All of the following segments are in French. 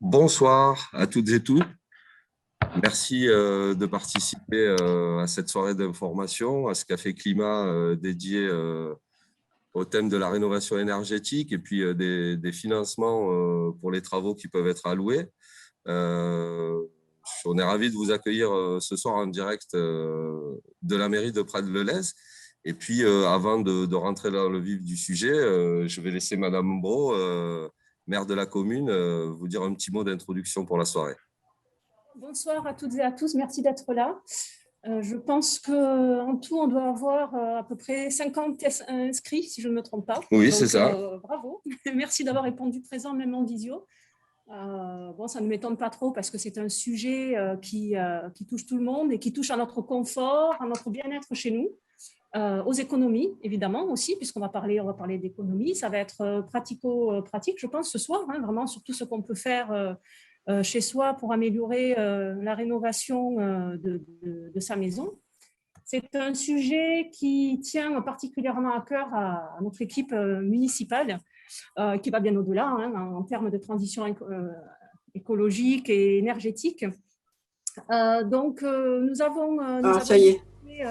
Bonsoir à toutes et tous. Merci de participer à cette soirée d'information, à ce café climat dédié au thème de la rénovation énergétique et puis des financements pour les travaux qui peuvent être alloués. Euh, on est ravis de vous accueillir ce soir en direct de la mairie de Prades-le-Lez. Et puis, avant de rentrer dans le vif du sujet, je vais laisser Madame Bro, maire de la commune, vous dire un petit mot d'introduction pour la soirée. Bonsoir à toutes et à tous, merci d'être là. Je pense qu'en tout, on doit avoir à peu près 50 inscrits, si je ne me trompe pas. Oui, c'est Donc, ça. bravo. Merci d'avoir répondu présent, même en visio. Bon, ça ne m'étonne pas trop parce que c'est un sujet qui touche tout le monde et qui touche à notre confort, à notre bien-être chez nous, aux économies, évidemment, aussi, puisqu'on va parler d'économie. Ça va être pratico-pratique, je pense, ce soir, hein, vraiment, sur tout ce qu'on peut faire chez soi pour améliorer la rénovation de sa maison. C'est un sujet qui tient particulièrement à cœur à notre équipe municipale, qui va bien au-delà hein, en termes de transition écologique et énergétique. Nous Ah, avons ça y est. listé,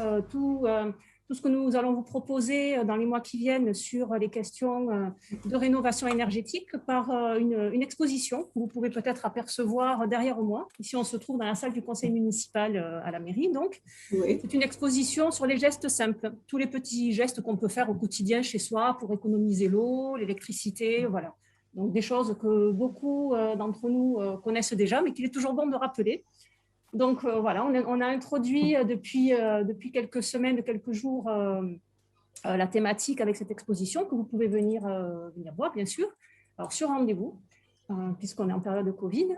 tout ce que nous allons vous proposer dans les mois qui viennent sur les questions de rénovation énergétique par une exposition que vous pouvez peut-être apercevoir derrière moi. Ici, on se trouve dans la salle du conseil municipal à la mairie. Donc, Oui. c'est une exposition sur les gestes simples, tous les petits gestes qu'on peut faire au quotidien chez soi pour économiser l'eau, l'électricité, voilà. Donc, des choses que beaucoup d'entre nous connaissent déjà, mais qu'il est toujours bon de rappeler. Donc voilà, on a introduit depuis quelques semaines, quelques jours, la thématique avec cette exposition que vous pouvez venir voir, bien sûr. Alors sur rendez-vous, puisqu'on est en période de Covid.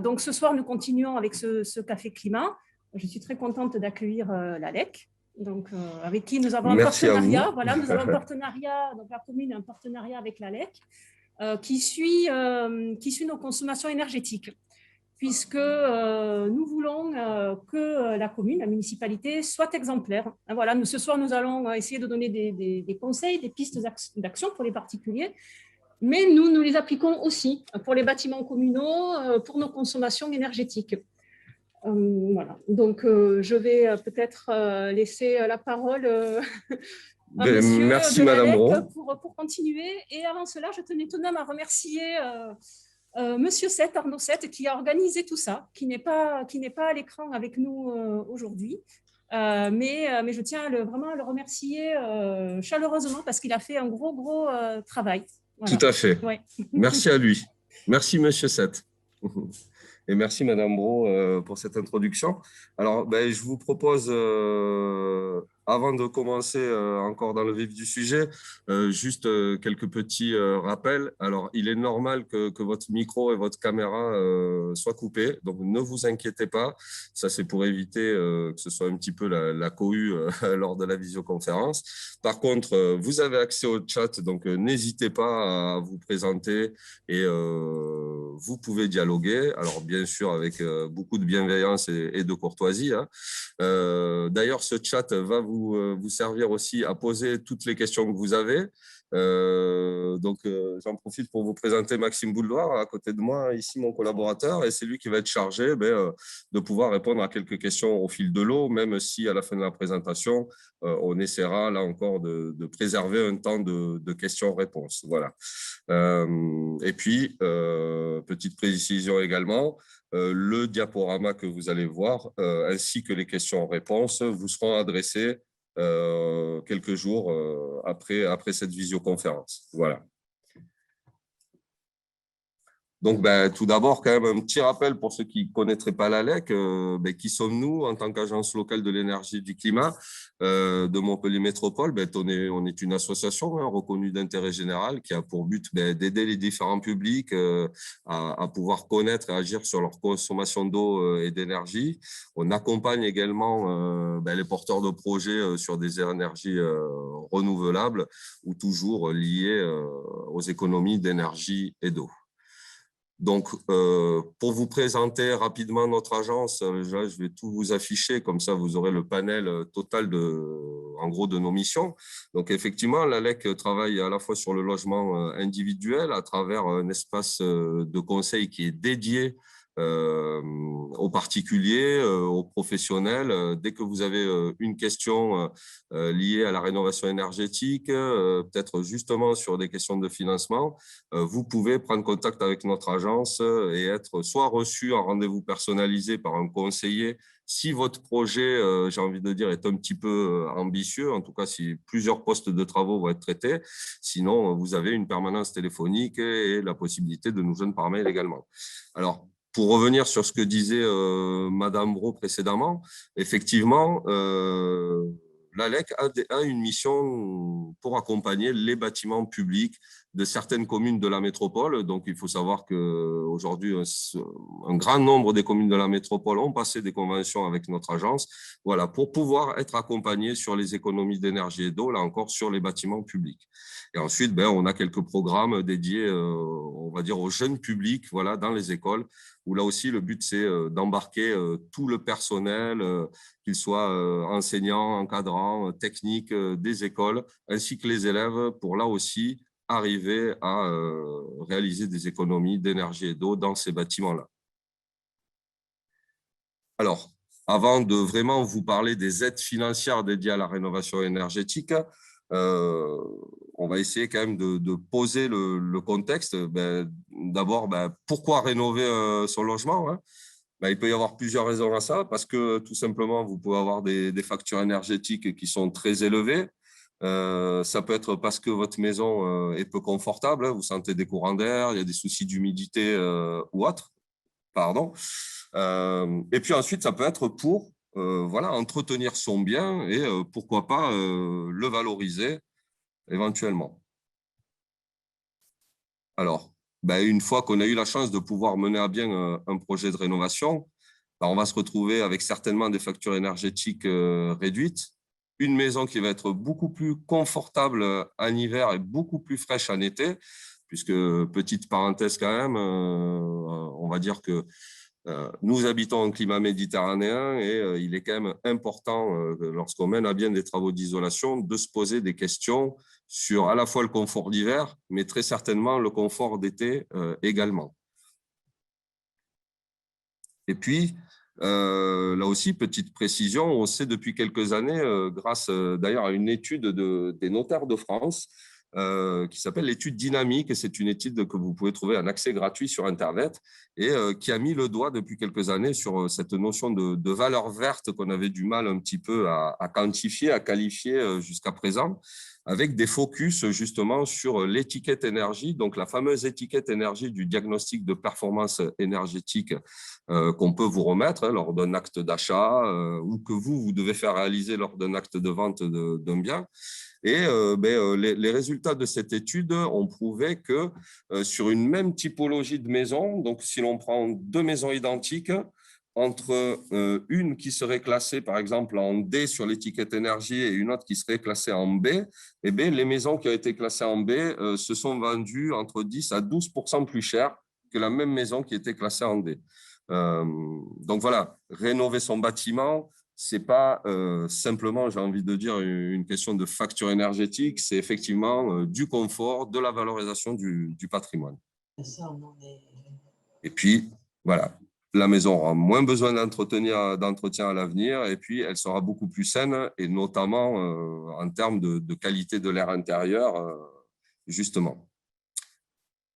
Donc ce soir, nous continuons avec ce café climat. Je suis très contente d'accueillir l'ALEC, donc avec qui nous avons un Merci à vous. partenariat. Voilà, nous avons un partenariat, donc la commune a un partenariat avec l'ALEC qui suit nos consommations énergétiques, puisque nous voulons que la commune, la municipalité, soit exemplaire. Voilà, ce soir, nous allons essayer de donner des conseils, des pistes d'action pour les particuliers, mais nous les appliquons aussi pour les bâtiments communaux, pour nos consommations énergétiques. Voilà, donc je vais peut-être laisser la parole à monsieur Merci, de Madame l'ALEC Bro. pour continuer. Et avant cela, je tenais tout de même à remercier Monsieur Seth, Arnaud Seth, qui a organisé tout ça, qui n'est pas à l'écran avec nous aujourd'hui. Mais je tiens vraiment à le remercier chaleureusement parce qu'il a fait un gros travail. Tout Voilà. à fait. Ouais. Merci à lui. Merci, Monsieur Seth. Et merci, Madame Bro, pour cette introduction. Alors, je vous propose, avant de commencer encore dans le vif du sujet, juste quelques petits rappels. Alors, il est normal que votre micro et votre caméra soient coupés, donc ne vous inquiétez pas. Ça, c'est pour éviter que ce soit un petit peu la cohue lors de la visioconférence. Par contre, vous avez accès au chat, donc n'hésitez pas à vous présenter et vous pouvez dialoguer. Alors, bien sûr, avec beaucoup de bienveillance et de courtoisie. Hein. D'ailleurs, ce chat va vous servir aussi à poser toutes les questions que vous avez. J'en profite pour vous présenter Maxime Bouldoir, à côté de moi, ici, mon collaborateur, et c'est lui qui va être chargé de pouvoir répondre à quelques questions au fil de l'eau, même si à la fin de la présentation, on essaiera là encore de préserver un temps de questions-réponses. Voilà. Et puis, petite précision également, le diaporama que vous allez voir, ainsi que les questions-réponses, vous seront adressées quelques jours après cette visioconférence. Voilà. Donc, tout d'abord, quand même, un petit rappel pour ceux qui ne connaîtraient pas l'ALEC. Qui sommes-nous en tant qu'agence locale de l'énergie et du climat de Montpellier Métropole? On est une association reconnue d'intérêt général qui a pour but d'aider les différents publics à pouvoir connaître et agir sur leur consommation d'eau et d'énergie. On accompagne également les porteurs de projets sur des énergies renouvelables ou toujours liées aux économies d'énergie et d'eau. Donc, pour vous présenter rapidement notre agence, là, je vais tout vous afficher, comme ça vous aurez le panel total en gros, de nos missions. Donc, effectivement, l'ALEC travaille à la fois sur le logement individuel à travers un espace de conseil qui est dédié aux particuliers, aux professionnels. Dès que vous avez une question liée à la rénovation énergétique, peut-être justement sur des questions de financement, vous pouvez prendre contact avec notre agence et être soit reçu en rendez-vous personnalisé par un conseiller si votre projet, j'ai envie de dire, est un petit peu ambitieux, en tout cas si plusieurs postes de travaux vont être traités. Sinon, vous avez une permanence téléphonique et la possibilité de nous joindre par mail également. Alors, pour revenir sur ce que disait Madame Brault précédemment, effectivement, l'ALEC a une mission pour accompagner les bâtiments publics de certaines communes de la métropole. Donc, il faut savoir qu'aujourd'hui, un grand nombre des communes de la métropole ont passé des conventions avec notre agence, voilà, pour pouvoir être accompagnés sur les économies d'énergie et d'eau, là encore, sur les bâtiments publics. Et ensuite, on a quelques programmes dédiés, on va dire, aux jeunes publics, voilà, dans les écoles, où là aussi, le but, c'est d'embarquer tout le personnel, qu'il soit enseignants, encadrants, techniques des écoles, ainsi que les élèves, pour là aussi arriver à réaliser des économies d'énergie et d'eau dans ces bâtiments-là. Alors, avant de vraiment vous parler des aides financières dédiées à la rénovation énergétique, on va essayer quand même de poser le contexte. D'abord, pourquoi rénover son logement, hein? Il peut y avoir plusieurs raisons à ça, parce que tout simplement, vous pouvez avoir des factures énergétiques qui sont très élevées. Ça peut être parce que votre maison est peu confortable, hein, vous sentez des courants d'air, il y a des soucis d'humidité ou autre. Pardon. Et puis ensuite, ça peut être pour voilà, entretenir son bien et pourquoi pas le valoriser éventuellement. Alors, une fois qu'on a eu la chance de pouvoir mener à bien un projet de rénovation, on va se retrouver avec certainement des factures énergétiques réduites, une maison qui va être beaucoup plus confortable en hiver et beaucoup plus fraîche en été, puisque, petite parenthèse quand même, on va dire que nous habitons un climat méditerranéen et il est quand même important, lorsqu'on mène à bien des travaux d'isolation, de se poser des questions sur à la fois le confort d'hiver, mais très certainement le confort d'été également. Et puis, là aussi, petite précision, on sait depuis quelques années, grâce d'ailleurs à une étude des notaires de France, qui s'appelle l'étude dynamique, et c'est une étude que vous pouvez trouver en accès gratuit sur Internet, et qui a mis le doigt depuis quelques années sur cette notion de valeur verte qu'on avait du mal un petit peu à quantifier, à qualifier jusqu'à présent, avec des focus justement sur l'étiquette énergie, donc la fameuse étiquette énergie du diagnostic de performance énergétique qu'on peut vous remettre lors d'un acte d'achat ou que vous devez faire réaliser lors d'un acte de vente d'un bien. Et les résultats de cette étude ont prouvé que sur une même typologie de maison, donc si l'on prend deux maisons identiques, entre une qui serait classée par exemple en D sur l'étiquette énergie et une autre qui serait classée en B, eh bien, les maisons qui ont été classées en B se sont vendues entre 10 à 12% plus cher que la même maison qui était classée en D. Donc voilà, rénover son bâtiment, ce n'est pas simplement, j'ai envie de dire, une question de facture énergétique, c'est effectivement du confort, de la valorisation du patrimoine. Et puis, voilà, la maison aura moins besoin d'entretien à l'avenir et puis elle sera beaucoup plus saine, et notamment en termes de qualité de l'air intérieur, justement.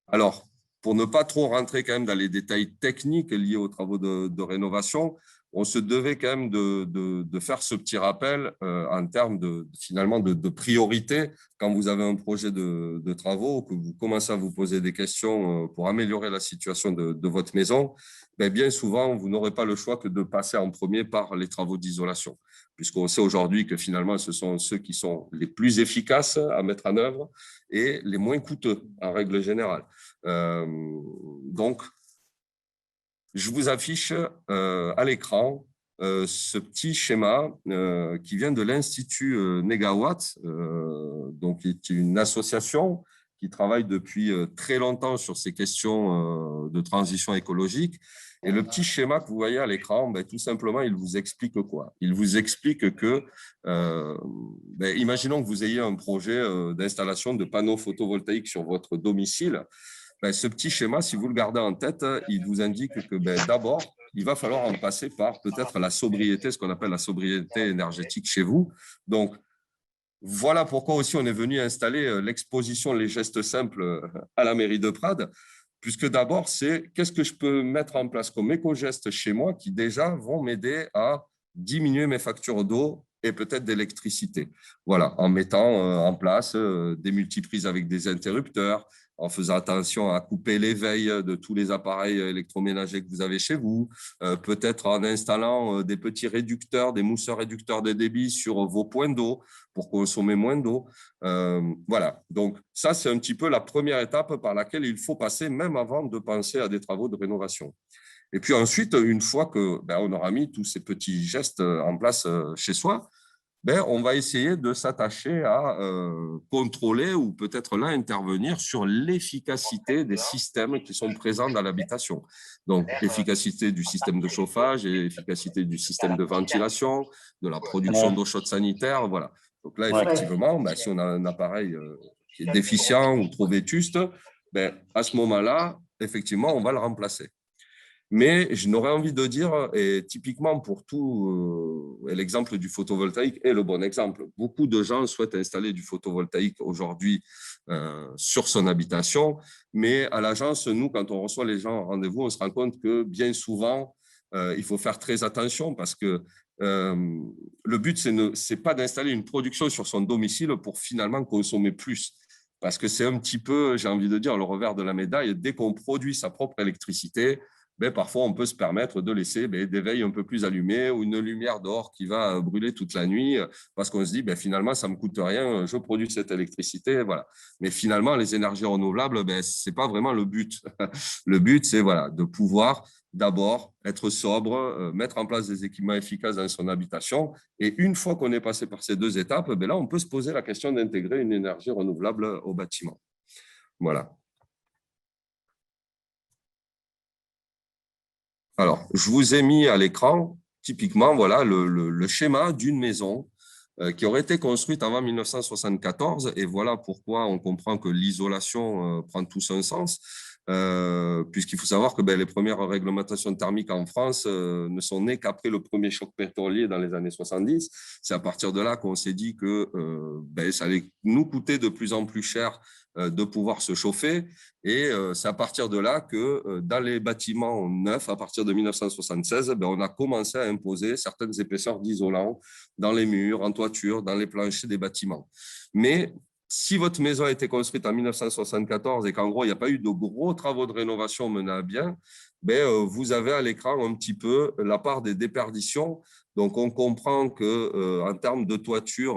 Alors, pour ne pas trop rentrer quand même dans les détails techniques liés aux travaux de rénovation, on se devait quand même de faire ce petit rappel en termes finalement de priorité quand vous avez un projet de travaux, que vous commencez à vous poser des questions pour améliorer la situation de votre maison. Bien souvent, vous n'aurez pas le choix que de passer en premier par les travaux d'isolation, puisqu'on sait aujourd'hui que finalement, ce sont ceux qui sont les plus efficaces à mettre en œuvre et les moins coûteux en règle générale. Donc, je vous affiche à l'écran ce petit schéma qui vient de l'Institut Négawatt, donc qui est une association qui travaille depuis très longtemps sur ces questions de transition écologique. Et le petit schéma que vous voyez à l'écran, ben, tout simplement, il vous explique quoi? Il vous explique que, imaginons que vous ayez un projet d'installation de panneaux photovoltaïques sur votre domicile. Ben, ce petit schéma, si vous le gardez en tête, il vous indique que d'abord, il va falloir en passer par peut-être la sobriété, ce qu'on appelle la sobriété énergétique chez vous. Donc, voilà pourquoi aussi on est venu installer l'exposition Les gestes simples à la mairie de Prades, puisque d'abord, c'est qu'est-ce que je peux mettre en place comme éco-gestes chez moi qui déjà vont m'aider à diminuer mes factures d'eau et peut-être d'électricité. Voilà, en mettant en place des multiprises avec des interrupteurs, en faisant attention à couper l'éveil de tous les appareils électroménagers que vous avez chez vous, peut-être en installant des petits réducteurs, des mousseurs réducteurs de débit sur vos points d'eau pour consommer moins d'eau. Voilà, donc ça, c'est un petit peu la première étape par laquelle il faut passer, même avant de penser à des travaux de rénovation. Et puis ensuite, une fois que on aura mis tous ces petits gestes en place chez soi, on va essayer de s'attacher à contrôler ou peut-être là intervenir sur l'efficacité des systèmes qui sont présents dans l'habitation. Donc, efficacité du système de chauffage, et efficacité du système de ventilation, de la production d'eau chaude sanitaire, voilà. Donc là, effectivement, si on a un appareil qui est déficient ou trop vétuste, à ce moment-là, effectivement, on va le remplacer. Mais je n'aurais envie de dire, et typiquement pour tout, l'exemple du photovoltaïque est le bon exemple. Beaucoup de gens souhaitent installer du photovoltaïque aujourd'hui sur son habitation, mais à l'agence, nous, quand on reçoit les gens en rendez-vous, on se rend compte que bien souvent, il faut faire très attention parce que le but, ce n'est pas d'installer une production sur son domicile pour finalement consommer plus. Parce que c'est un petit peu, j'ai envie de dire, le revers de la médaille. Dès qu'on produit sa propre électricité, parfois, on peut se permettre de laisser des veilles un peu plus allumées ou une lumière dehors qui va brûler toute la nuit parce qu'on se dit, finalement, ça ne me coûte rien, je produis cette électricité. Voilà. Mais finalement, les énergies renouvelables, ce n'est pas vraiment le but. Le but, c'est de pouvoir d'abord être sobre, mettre en place des équipements efficaces dans son habitation. Et une fois qu'on est passé par ces deux étapes, là, on peut se poser la question d'intégrer une énergie renouvelable au bâtiment. Voilà. Alors, je vous ai mis à l'écran, typiquement, voilà le schéma d'une maison qui aurait été construite avant 1974. Et voilà pourquoi on comprend que l'isolation prend tout son sens, puisqu'il faut savoir que les premières réglementations thermiques en France ne sont nées qu'après le premier choc pétrolier dans les années 70. C'est à partir de là qu'on s'est dit que ça allait nous coûter de plus en plus cher de pouvoir se chauffer. Et c'est à partir de là que dans les bâtiments neufs, à partir de 1976, on a commencé à imposer certaines épaisseurs d'isolant dans les murs, en toiture, dans les planchers des bâtiments. Mais si votre maison a été construite en 1974 et qu'en gros, il n'y a pas eu de gros travaux de rénovation menés à bien, vous avez à l'écran un petit peu la part des déperditions. Donc, on comprend qu'en termes de toiture,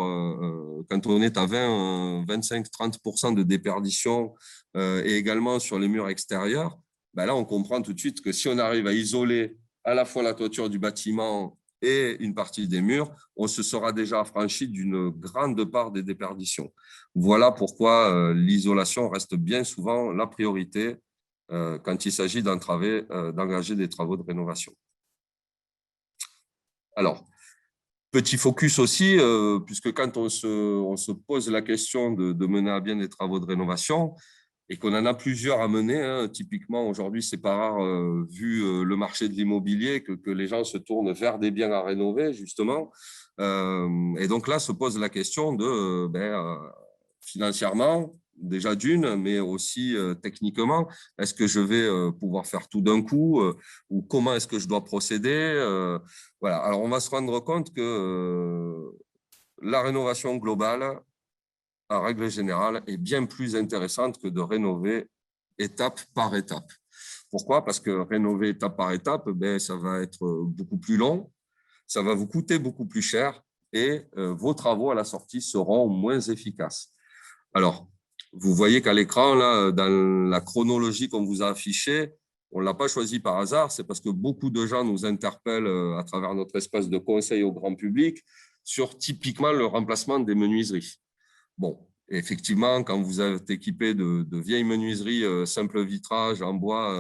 quand on est à 20, 25, 30% de déperdition et également sur les murs extérieurs, là, on comprend tout de suite que si on arrive à isoler à la fois la toiture du bâtiment et une partie des murs, on se sera déjà affranchi d'une grande part des déperditions. Voilà pourquoi l'isolation reste bien souvent la priorité quand il s'agit d'engager des travaux de rénovation. Alors, petit focus aussi, puisque quand on se pose la question de mener à bien des travaux de rénovation et qu'on en a plusieurs à mener, typiquement aujourd'hui, c'est pas rare, vu le marché de l'immobilier, que les gens se tournent vers des biens à rénover, justement. Et donc là, se pose la question de financièrement, déjà d'une, mais aussi techniquement, est-ce que je vais pouvoir faire tout d'un coup ou comment est-ce que je dois procéder voilà. Alors, on va se rendre compte que la rénovation globale, en règle générale, est bien plus intéressante que de rénover étape par étape. Pourquoi? Parce que rénover étape par étape, ça va être beaucoup plus long, ça va vous coûter beaucoup plus cher et vos travaux à la sortie seront moins efficaces. Alors, vous voyez qu'à l'écran, là, dans la chronologie qu'on vous a affichée, on ne l'a pas choisi par hasard, c'est parce que beaucoup de gens nous interpellent à travers notre espace de conseil au grand public sur typiquement le remplacement des menuiseries. Bon, effectivement, quand vous êtes équipé de vieilles menuiseries simple vitrage en bois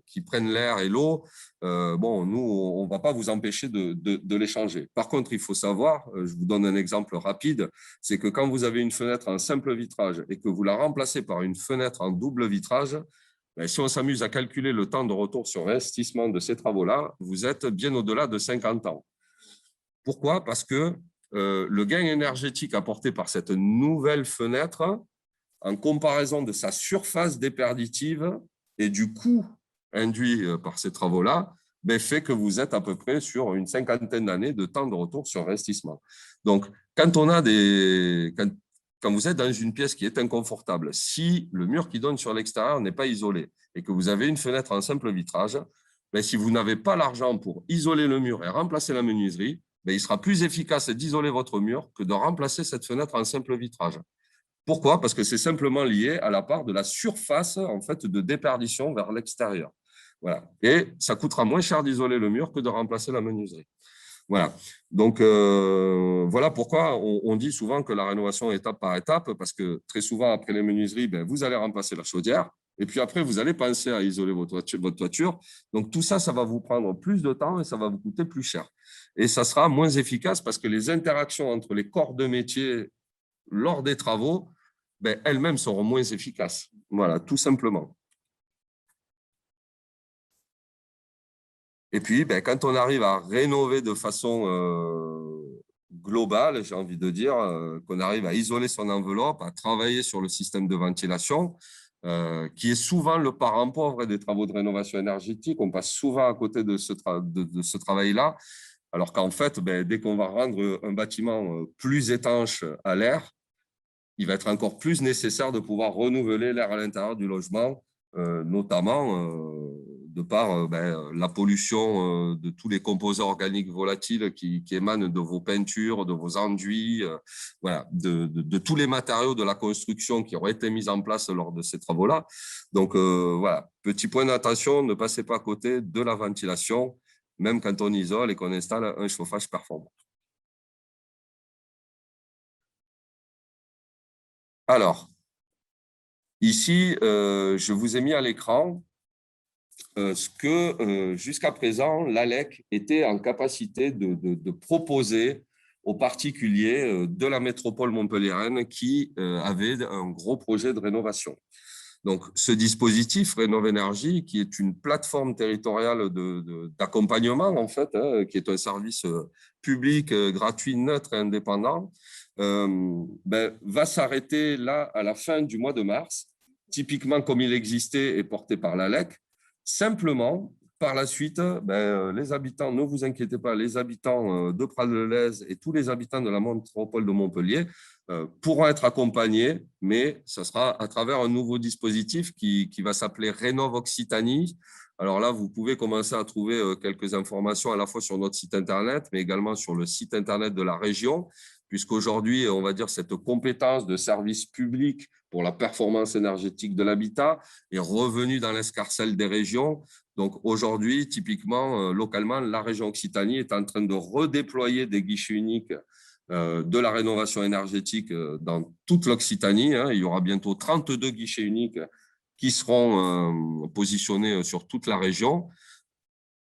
qui prennent l'air et l'eau, bon, nous, on ne va pas vous empêcher de les changer. Par contre, il faut savoir, je vous donne un exemple rapide, c'est que quand vous avez une fenêtre en simple vitrage et que vous la remplacez par une fenêtre en double vitrage, ben, si on s'amuse à calculer le temps de retour sur investissement de ces travaux-là, vous êtes bien au-delà de 50 ans. Pourquoi? Parce que le gain énergétique apporté par cette nouvelle fenêtre, en comparaison de sa surface déperditive et du coût induit par ces travaux-là, ben, fait que vous êtes à peu près sur une cinquantaine d'années de temps de retour sur investissement. Donc, quand vous êtes dans une pièce qui est inconfortable, si le mur qui donne sur l'extérieur n'est pas isolé et que vous avez une fenêtre en simple vitrage, ben, si vous n'avez pas l'argent pour isoler le mur et remplacer la menuiserie, ben, il sera plus efficace d'isoler votre mur que de remplacer cette fenêtre en simple vitrage. Pourquoi? Parce que c'est simplement lié à la part de la surface en fait, de déperdition vers l'extérieur. Voilà. Et ça coûtera moins cher d'isoler le mur que de remplacer la menuiserie. Voilà. Donc, voilà pourquoi on dit souvent que la rénovation est étape par étape, parce que très souvent, après les menuiseries, ben, vous allez remplacer la chaudière, et puis après, vous allez penser à isoler votre toiture. Donc, tout ça, ça va vous prendre plus de temps et ça va vous coûter plus cher. Et ça sera moins efficace parce que les interactions entre les corps de métier lors des travaux, ben, elles-mêmes seront moins efficaces. Voilà, tout simplement. Et puis, ben, quand on arrive à rénover de façon globale, j'ai envie de dire, qu'on arrive à isoler son enveloppe, à travailler sur le système de ventilation, qui est souvent le parent pauvre des travaux de rénovation énergétique. On passe souvent à côté de ce travail-là, alors qu'en fait, ben, dès qu'on va rendre un bâtiment plus étanche à l'air, il va être encore plus nécessaire de pouvoir renouveler l'air à l'intérieur du logement, notamment de par la pollution de tous les composants organiques volatiles qui émanent de vos peintures, de vos enduits, voilà, de tous les matériaux de la construction qui auraient été mis en place lors de ces travaux-là. Donc, voilà, petit point d'attention, ne passez pas à côté de la ventilation, même quand on isole et qu'on installe un chauffage performant. Alors, ici, je vous ai mis à l'écran ce que jusqu'à présent, l'ALEC était en capacité de proposer aux particuliers de la métropole montpelliéraine qui avaient un gros projet de rénovation. Donc, ce dispositif Rénov Énergie, qui est une plateforme territoriale d'accompagnement, en fait, qui est un service public, gratuit, neutre et indépendant, va s'arrêter là à la fin du mois de mars, typiquement comme il existait et porté par l'ALEC. Simplement, par la suite, les habitants, ne vous inquiétez pas, les habitants de Prades-le-Lez et tous les habitants de la métropole de Montpellier pourront être accompagnés, mais ce sera à travers un nouveau dispositif qui va s'appeler Rénov Occitanie. Alors là, vous pouvez commencer à trouver quelques informations à la fois sur notre site Internet, mais également sur le site Internet de la région, puisqu'aujourd'hui, on va dire, cette compétence de service public pour la performance énergétique de l'habitat est revenue dans l'escarcelle des régions. Donc aujourd'hui, typiquement, localement, la région Occitanie est en train de redéployer des guichets uniques de la rénovation énergétique dans toute l'Occitanie. Il y aura bientôt 32 guichets uniques qui seront positionnés sur toute la région.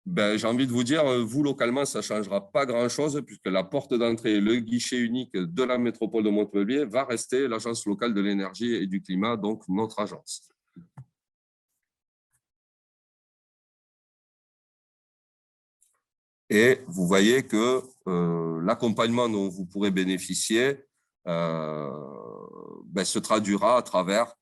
J'ai envie de vous dire, vous, localement, ça ne changera pas grand-chose puisque la porte d'entrée, le guichet unique de la métropole de Montpellier va rester l'Agence locale de l'énergie et du climat, donc notre agence. Et vous voyez que l'accompagnement dont vous pourrez bénéficier se traduira à travers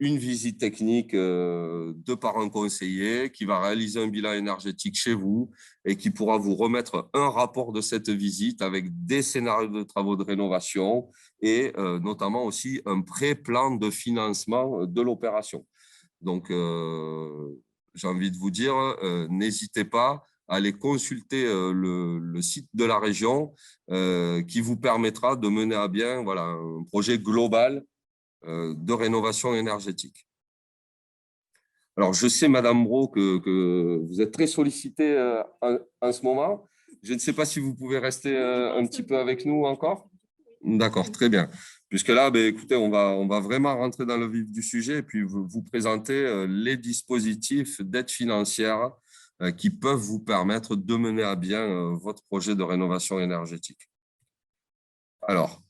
une visite technique de par un conseiller qui va réaliser un bilan énergétique chez vous et qui pourra vous remettre un rapport de cette visite avec des scénarios de travaux de rénovation et notamment aussi un pré-plan de financement de l'opération. Donc, j'ai envie de vous dire, n'hésitez pas à aller consulter le site de la région qui vous permettra de mener à bien un projet global de rénovation énergétique. Alors, je sais, Madame Brault, que vous êtes très sollicitée en ce moment. Je ne sais pas si vous pouvez rester un petit peu avec nous encore. D'accord, très bien. puisque là, ben, écoutez, on va vraiment rentrer dans le vif du sujet et puis vous présenter les dispositifs d'aide financière qui peuvent vous permettre de mener à bien votre projet de rénovation énergétique. Alors,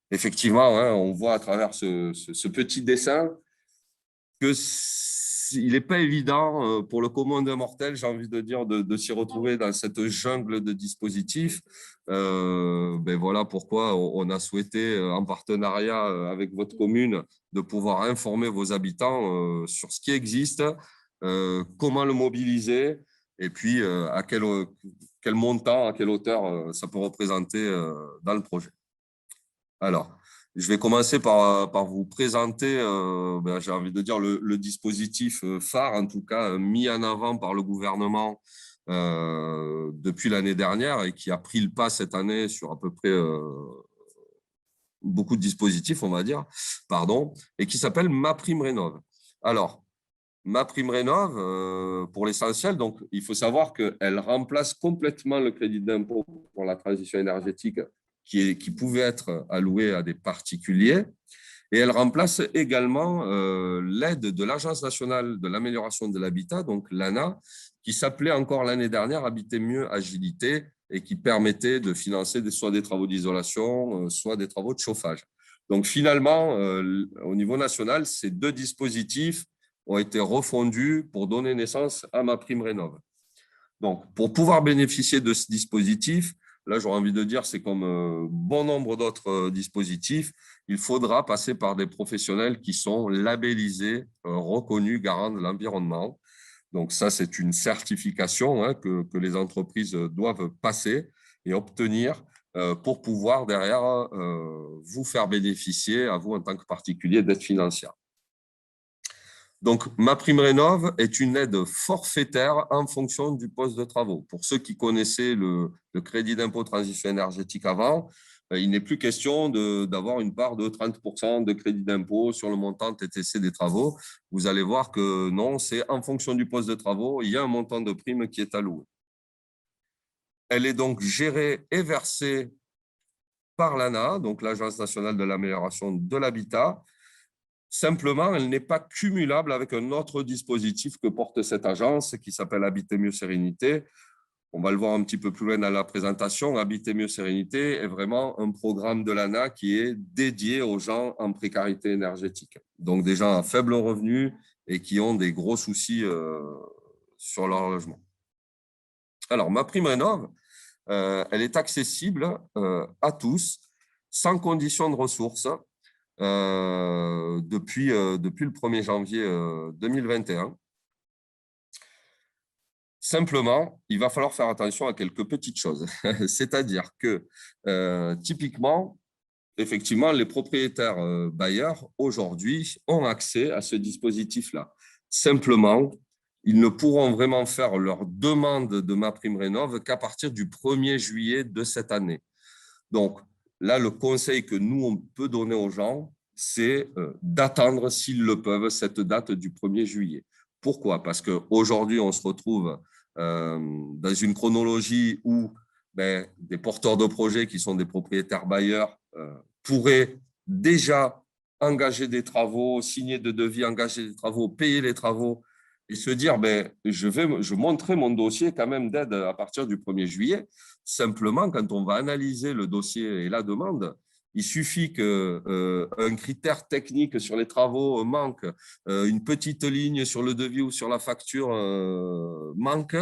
effectivement, hein, on voit à travers ce petit dessin que il n'est pas évident pour le commun des mortels, j'ai envie de dire, de s'y retrouver dans cette jungle de dispositifs. Ben voilà pourquoi on a souhaité, en partenariat avec votre commune, de pouvoir informer vos habitants sur ce qui existe, comment le mobiliser, et puis à quel montant, à quelle hauteur ça peut représenter dans le projet. Alors, je vais commencer par vous présenter, j'ai envie de dire, le dispositif phare, en tout cas mis en avant par le gouvernement depuis l'année dernière et qui a pris le pas cette année sur à peu près beaucoup de dispositifs, on va dire, et qui s'appelle MaPrimeRénov'. Alors, MaPrimeRénov', pour l'essentiel, donc il faut savoir qu'elle remplace complètement le crédit d'impôt pour la transition énergétique qui pouvait être alloué à des particuliers. Et elle remplace également l'aide de l'Agence nationale de l'amélioration de l'habitat, donc l'ANA, qui s'appelait encore l'année dernière Habiter mieux, Agilité, et qui permettait de financer soit des travaux d'isolation, soit des travaux de chauffage. Donc finalement, au niveau national, ces deux dispositifs ont été refondus pour donner naissance à MaPrimeRénov'. Donc, pour pouvoir bénéficier de ce dispositif, là, j'aurais envie de dire, c'est comme bon nombre d'autres dispositifs, il faudra passer par des professionnels qui sont labellisés, reconnus, garants de l'environnement. Donc, ça, c'est une certification que les entreprises doivent passer et obtenir pour pouvoir derrière vous faire bénéficier, à vous en tant que particulier, d'aide financière. Donc, MaPrimeRénov' est une aide forfaitaire en fonction du poste de travaux. Pour ceux qui connaissaient le crédit d'impôt transition énergétique avant, il n'est plus question d'avoir une part de 30% de crédit d'impôt sur le montant TTC des travaux. Vous allez voir que non, c'est en fonction du poste de travaux, il y a un montant de prime qui est alloué. Elle est donc gérée et versée par l'ANA, donc l'Agence nationale de l'amélioration de l'habitat. Simplement, elle n'est pas cumulable avec un autre dispositif que porte cette agence qui s'appelle Habiter mieux Sérénité. On va le voir un petit peu plus loin dans la présentation. Habiter mieux Sérénité est vraiment un programme de l'ANA qui est dédié aux gens en précarité énergétique. Donc des gens à faible revenu et qui ont des gros soucis sur leur logement. Alors, MaPrimeRénov', elle est accessible à tous, sans condition de ressources, depuis le 1er janvier 2021. Simplement, il va falloir faire attention à quelques petites choses. C'est-à-dire que typiquement, effectivement, les propriétaires bailleurs aujourd'hui ont accès à ce dispositif-là. Simplement, ils ne pourront vraiment faire leur demande de MaPrimeRénov' qu'à partir du 1er juillet de cette année. Donc, là, le conseil que nous, on peut donner aux gens, c'est d'attendre, s'ils le peuvent, cette date du 1er juillet. Pourquoi? Parce qu'aujourd'hui, on se retrouve dans une chronologie où des porteurs de projets qui sont des propriétaires bailleurs pourraient déjà engager des travaux, signer de devis, engager des travaux, payer les travaux et se dire je monterai mon dossier quand même d'aide à partir du 1er juillet. Simplement, quand on va analyser le dossier et la demande, il suffit qu'un critère technique sur les travaux manque, une petite ligne sur le devis ou sur la facture manque,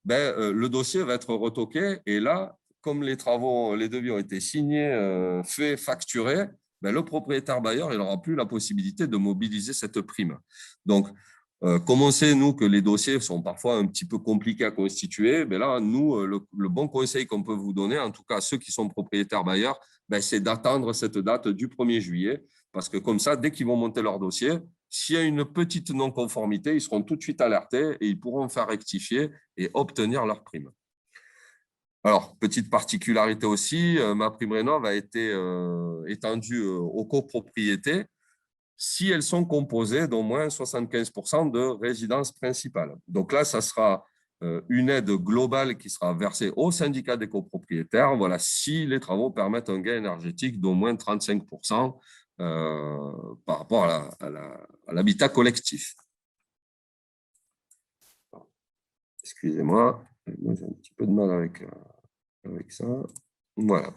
le dossier va être retoqué. Et là, comme les devis ont été signés, faits, facturés, le propriétaire bailleur n'aura plus la possibilité de mobiliser cette prime. Donc, comme on sait, nous, que les dossiers sont parfois un petit peu compliqués à constituer, là, nous, le bon conseil qu'on peut vous donner, en tout cas ceux qui sont propriétaires bailleurs, c'est d'attendre cette date du 1er juillet, parce que comme ça, dès qu'ils vont monter leur dossier, s'il y a une petite non-conformité, ils seront tout de suite alertés et ils pourront faire rectifier et obtenir leur prime. Alors, petite particularité aussi, MaPrimeRénov' a été étendue aux copropriétés si elles sont composées d'au moins 75% de résidences principales. Donc là, ça sera une aide globale qui sera versée au syndicat des copropriétaires, voilà, si les travaux permettent un gain énergétique d'au moins 35% par rapport à l'habitat collectif. Excusez-moi, j'ai un petit peu de mal avec ça. Voilà.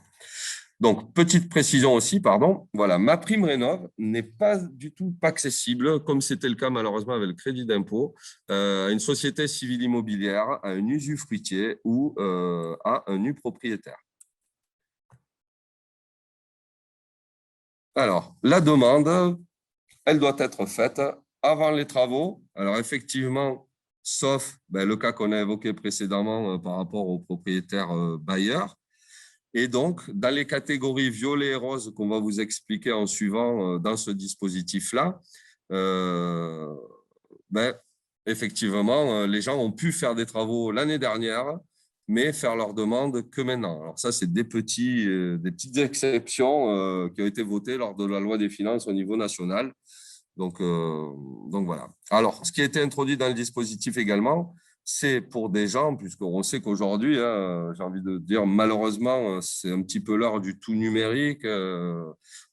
Donc, petite précision aussi, pardon, voilà, MaPrimeRénov' n'est pas du tout pas accessible, comme c'était le cas malheureusement avec le crédit d'impôt, à une société civile immobilière, à un usufruitier ou à un nu propriétaire. Alors, la demande, elle doit être faite avant les travaux. Alors, effectivement, sauf le cas qu'on a évoqué précédemment par rapport aux propriétaires bailleurs. Et donc, dans les catégories violet et rose qu'on va vous expliquer en suivant dans ce dispositif-là, effectivement, les gens ont pu faire des travaux l'année dernière, mais faire leur demande que maintenant. Alors ça, c'est des petites exceptions qui ont été votées lors de la loi des finances au niveau national. Donc voilà. Alors, ce qui a été introduit dans le dispositif également, c'est pour des gens, puisqu'on sait qu'aujourd'hui, j'ai envie de dire, malheureusement, c'est un petit peu l'heure du tout numérique.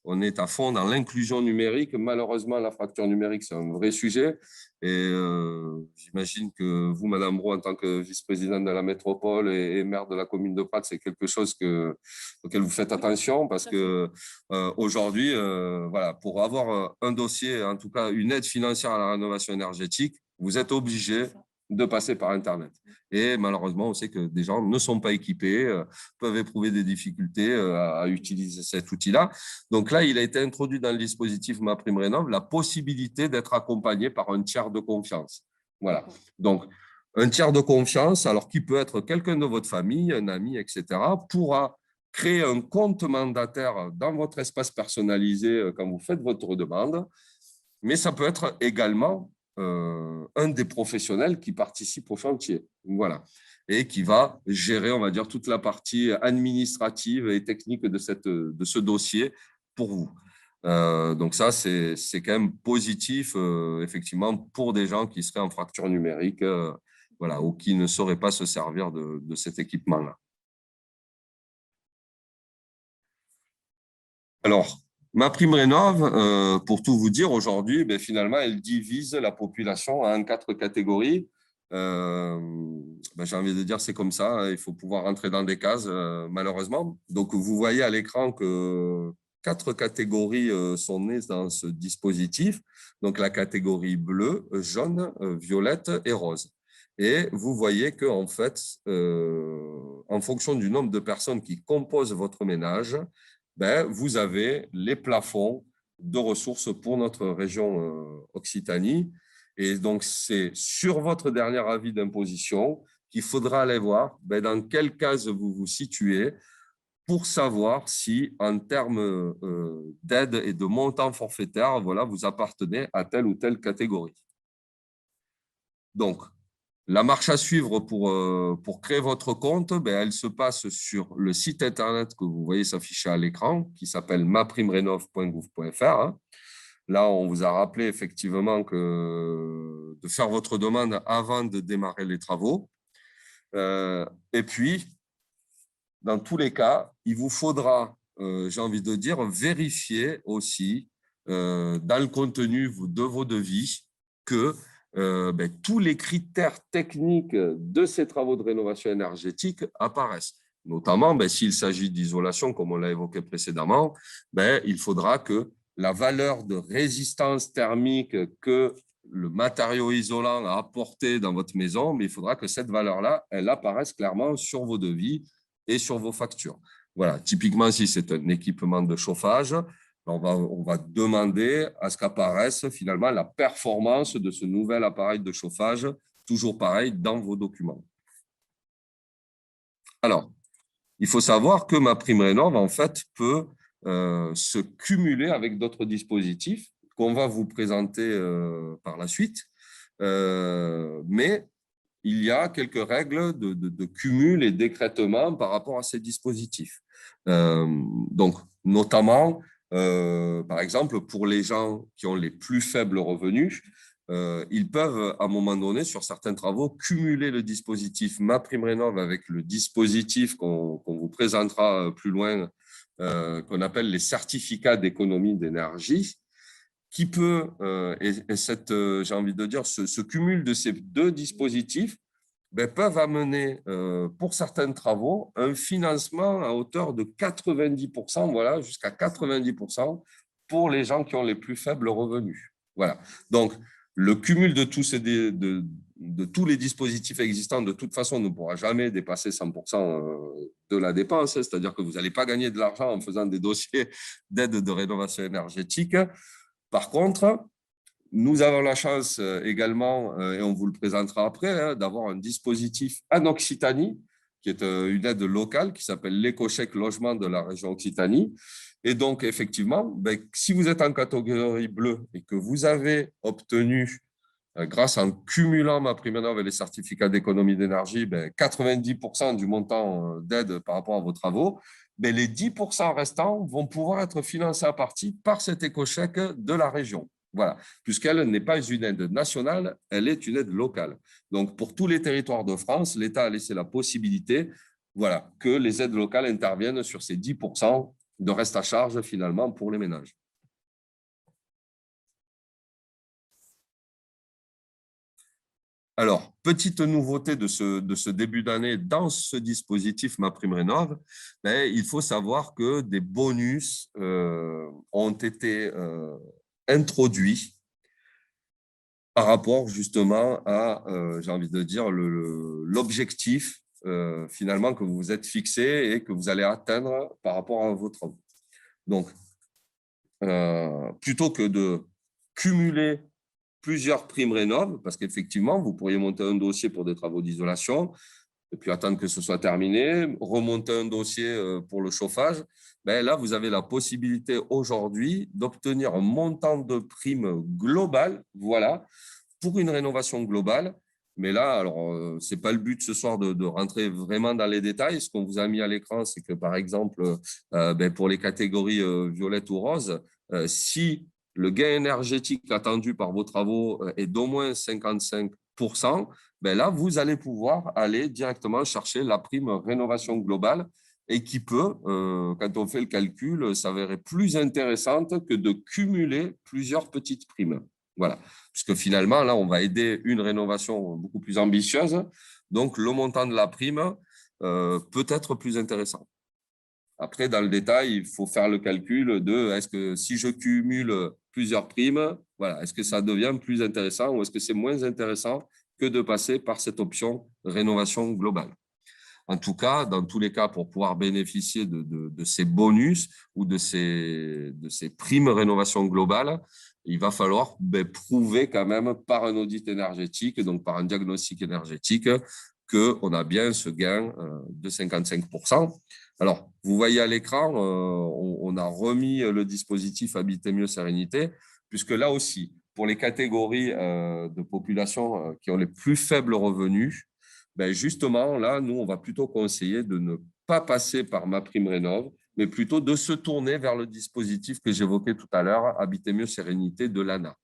On est à fond dans l'inclusion numérique. Malheureusement, la fracture numérique, c'est un vrai sujet. Et j'imagine que vous, Madame Brault, en tant que vice-présidente de la métropole et maire de la commune de Prat, c'est quelque chose auquel vous faites attention parce que aujourd'hui, voilà, pour avoir un dossier, en tout cas une aide financière à la rénovation énergétique, vous êtes obligé de passer par Internet. Et malheureusement, on sait que des gens ne sont pas équipés, peuvent éprouver des difficultés à utiliser cet outil-là. Donc là, il a été introduit dans le dispositif MaPrimeRénov' la possibilité d'être accompagné par un tiers de confiance. Voilà. Donc, un tiers de confiance, alors qui peut être quelqu'un de votre famille, un ami, etc., pourra créer un compte mandataire dans votre espace personnalisé quand vous faites votre demande, mais ça peut être également un des professionnels qui participe au chantier. Voilà. Et qui va gérer, on va dire, toute la partie administrative et technique de ce dossier pour vous. Donc ça, c'est quand même positif, effectivement, pour des gens qui seraient en fracture numérique voilà, ou qui ne sauraient pas se servir de cet équipement-là. Alors, MaPrimeRénov', pour tout vous dire, aujourd'hui, finalement, elle divise la population en 4 catégories. J'ai envie de dire, c'est comme ça, hein, il faut pouvoir rentrer dans des cases, malheureusement. Donc, vous voyez à l'écran que 4 catégories sont nées dans ce dispositif. Donc, la catégorie bleue, jaune, violette et rose. Et vous voyez qu'en fait, en fonction du nombre de personnes qui composent votre ménage, vous avez les plafonds de ressources pour notre région Occitanie. Et donc, c'est sur votre dernier avis d'imposition qu'il faudra aller voir dans quelle case vous vous situez pour savoir si, en termes d'aide et de montant forfaitaire, voilà, vous appartenez à telle ou telle catégorie. Donc, la marche à suivre pour créer votre compte, elle se passe sur le site internet que vous voyez s'afficher à l'écran, qui s'appelle maprimerenov.gouv.fr. Là, on vous a rappelé effectivement que de faire votre demande avant de démarrer les travaux. Et puis, dans tous les cas, il vous faudra, j'ai envie de dire, vérifier aussi dans le contenu de vos devis que tous les critères techniques de ces travaux de rénovation énergétique apparaissent. Notamment, s'il s'agit d'isolation, comme on l'a évoqué précédemment, il faudra que la valeur de résistance thermique que le matériau isolant a apporté dans votre maison, mais il faudra que cette valeur-là, elle apparaisse clairement sur vos devis et sur vos factures. Voilà, typiquement, si c'est un équipement de chauffage, on va demander à ce qu'apparaisse finalement la performance de ce nouvel appareil de chauffage, toujours pareil, dans vos documents. Alors, il faut savoir que MaPrimeRénov', en fait, peut se cumuler avec d'autres dispositifs qu'on va vous présenter par la suite. Mais il y a quelques règles de cumul et d'écrêtement par rapport à ces dispositifs. Donc, notamment, par exemple, pour les gens qui ont les plus faibles revenus, ils peuvent, à un moment donné, sur certains travaux, cumuler le dispositif MaPrimeRénov' avec le dispositif qu'on vous présentera plus loin, qu'on appelle les certificats d'économie d'énergie, qui peut, j'ai envie de dire, ce cumul de ces deux dispositifs peuvent amener, pour certains travaux, un financement à hauteur de 90%, voilà, jusqu'à 90% pour les gens qui ont les plus faibles revenus. Voilà. Donc, le cumul de tous les dispositifs existants, de toute façon, ne pourra jamais dépasser 100% de la dépense, c'est-à-dire que vous n'allez pas gagner de l'argent en faisant des dossiers d'aide de rénovation énergétique. Par contre, nous avons la chance également, et on vous le présentera après, d'avoir un dispositif en Occitanie, qui est une aide locale qui s'appelle l'éco-chèque logement de la région Occitanie. Et donc, effectivement, si vous êtes en catégorie bleue et que vous avez obtenu, grâce en cumulant MaPrimeRénov' et les certificats d'économie d'énergie, 90% du montant d'aide par rapport à vos travaux, les 10% restants vont pouvoir être financés à partie par cet éco-chèque de la région. Voilà, puisqu'elle n'est pas une aide nationale, elle est une aide locale. Donc, pour tous les territoires de France, l'État a laissé la possibilité, voilà, que les aides locales interviennent sur ces 10% de reste à charge, finalement, pour les ménages. Alors, petite nouveauté de ce début d'année dans ce dispositif MaPrimeRénov', il faut savoir que des bonus ont été introduits par rapport justement à, j'ai envie de dire, l'objectif finalement que vous vous êtes fixé et que vous allez atteindre par rapport à vos travaux. Donc, plutôt que de cumuler plusieurs primes rénov', parce qu'effectivement, vous pourriez monter un dossier pour des travaux d'isolation, et puis attendre que ce soit terminé, remonter un dossier pour le chauffage. Là, vous avez la possibilité aujourd'hui d'obtenir un montant de prime global, voilà, pour une rénovation globale. Mais là, alors, ce n'est pas le but ce soir de rentrer vraiment dans les détails. Ce qu'on vous a mis à l'écran, c'est que, par exemple, pour les catégories violettes ou roses, si le gain énergétique attendu par vos travaux est d'au moins 55%, là, vous allez pouvoir aller directement chercher la prime rénovation globale et qui peut, quand on fait le calcul, s'avérer plus intéressante que de cumuler plusieurs petites primes. Voilà, puisque finalement, là, on va aider une rénovation beaucoup plus ambitieuse. Donc, le montant de la prime peut être plus intéressant. Après, dans le détail, il faut faire le calcul de est-ce que si je cumule plusieurs primes, voilà, est-ce que ça devient plus intéressant ou est-ce que c'est moins intéressant que de passer par cette option rénovation globale. En tout cas, dans tous les cas, pour pouvoir bénéficier de ces bonus ou de ces primes rénovation globale, il va falloir prouver quand même par un audit énergétique, donc par un diagnostic énergétique, qu'on a bien ce gain de 55%. Alors, vous voyez à l'écran, on a remis le dispositif Habiter mieux sérénité, puisque là aussi, pour les catégories de population qui ont les plus faibles revenus, justement, là, nous, on va plutôt conseiller de ne pas passer par MaPrimeRénov', mais plutôt de se tourner vers le dispositif que j'évoquais tout à l'heure, Habiter mieux sérénité de l'ANA.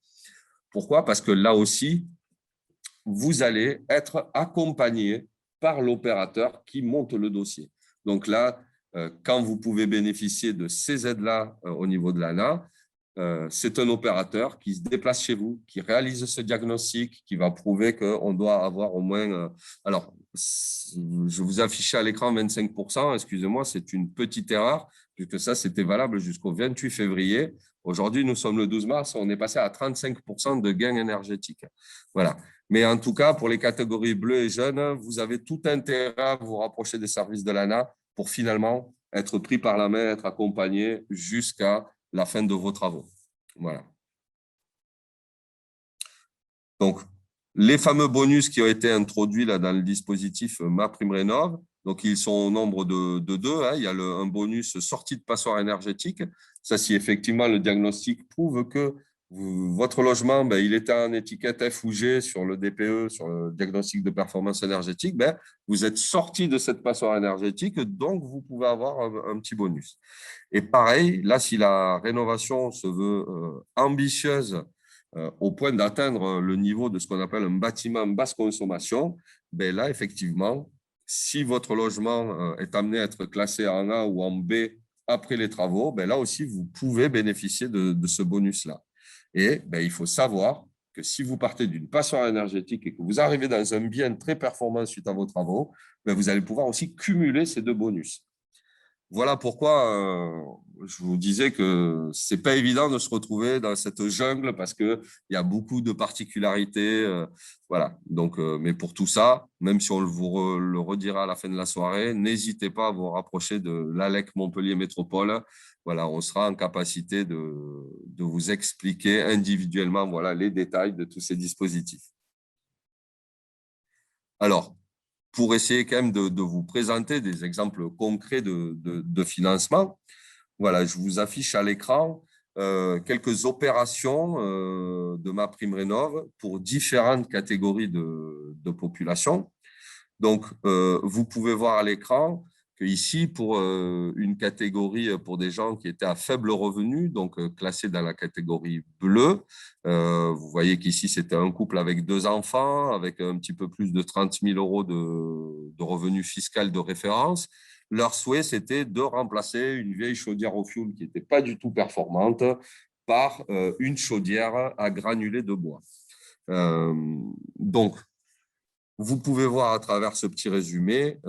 Pourquoi? Parce que là aussi, vous allez être accompagné par l'opérateur qui monte le dossier. Donc là, quand vous pouvez bénéficier de ces aides-là au niveau de l'ANA, c'est un opérateur qui se déplace chez vous, qui réalise ce diagnostic, qui va prouver qu'on doit avoir au moins… alors, je vous affichais à l'écran 25%, excusez-moi, c'est une petite erreur, puisque ça, c'était valable jusqu'au 28 février. Aujourd'hui, nous sommes le 12 mars, on est passé à 35% de gain énergétique. Voilà. Mais en tout cas, pour les catégories bleues et jeunes, vous avez tout intérêt à vous rapprocher des services de l'ANA pour finalement être pris par la main, être accompagné jusqu'à la fin de vos travaux. Voilà. Donc, les fameux bonus qui ont été introduits là, dans le dispositif MaPrimeRénov', donc ils sont au nombre de deux. Il y a un bonus sortie de passoire énergétique. Ça, si effectivement le diagnostic prouve que votre logement, il était en étiquette F ou G sur le DPE, sur le diagnostic de performance énergétique, vous êtes sorti de cette passoire énergétique, donc vous pouvez avoir un petit bonus. Et pareil, là, si la rénovation se veut ambitieuse au point d'atteindre le niveau de ce qu'on appelle un bâtiment basse consommation, ben là, effectivement, si votre logement est amené à être classé en A ou en B après les travaux, ben là aussi, vous pouvez bénéficier de ce bonus-là. Et ben, il faut savoir que si vous partez d'une passoire énergétique et que vous arrivez dans un bien très performant suite à vos travaux, ben, vous allez pouvoir aussi cumuler ces deux bonus. Voilà pourquoi je vous disais que ce n'est pas évident de se retrouver dans cette jungle parce qu'il y a beaucoup de particularités. Voilà. Donc, mais pour tout ça, même si on le redira à la fin de la soirée, n'hésitez pas à vous rapprocher de l'ALEC Montpellier Métropole. Voilà, on sera en capacité de vous expliquer individuellement voilà, les détails de tous ces dispositifs. Alors, pour essayer quand même de vous présenter des exemples concrets de financement, voilà, je vous affiche à l'écran quelques opérations de MaPrimeRénov' pour différentes catégories de population. Donc, vous pouvez voir à l'écran que ici, pour une catégorie pour des gens qui étaient à faible revenu, donc classés dans la catégorie bleue, vous voyez qu'ici, c'était un couple avec 2 enfants, avec un petit peu plus de 30 000 euros de revenus fiscal de référence. Leur souhait, c'était de remplacer une vieille chaudière au fioul qui n'était pas du tout performante par une chaudière à granulés de bois. Donc, vous pouvez voir à travers ce petit résumé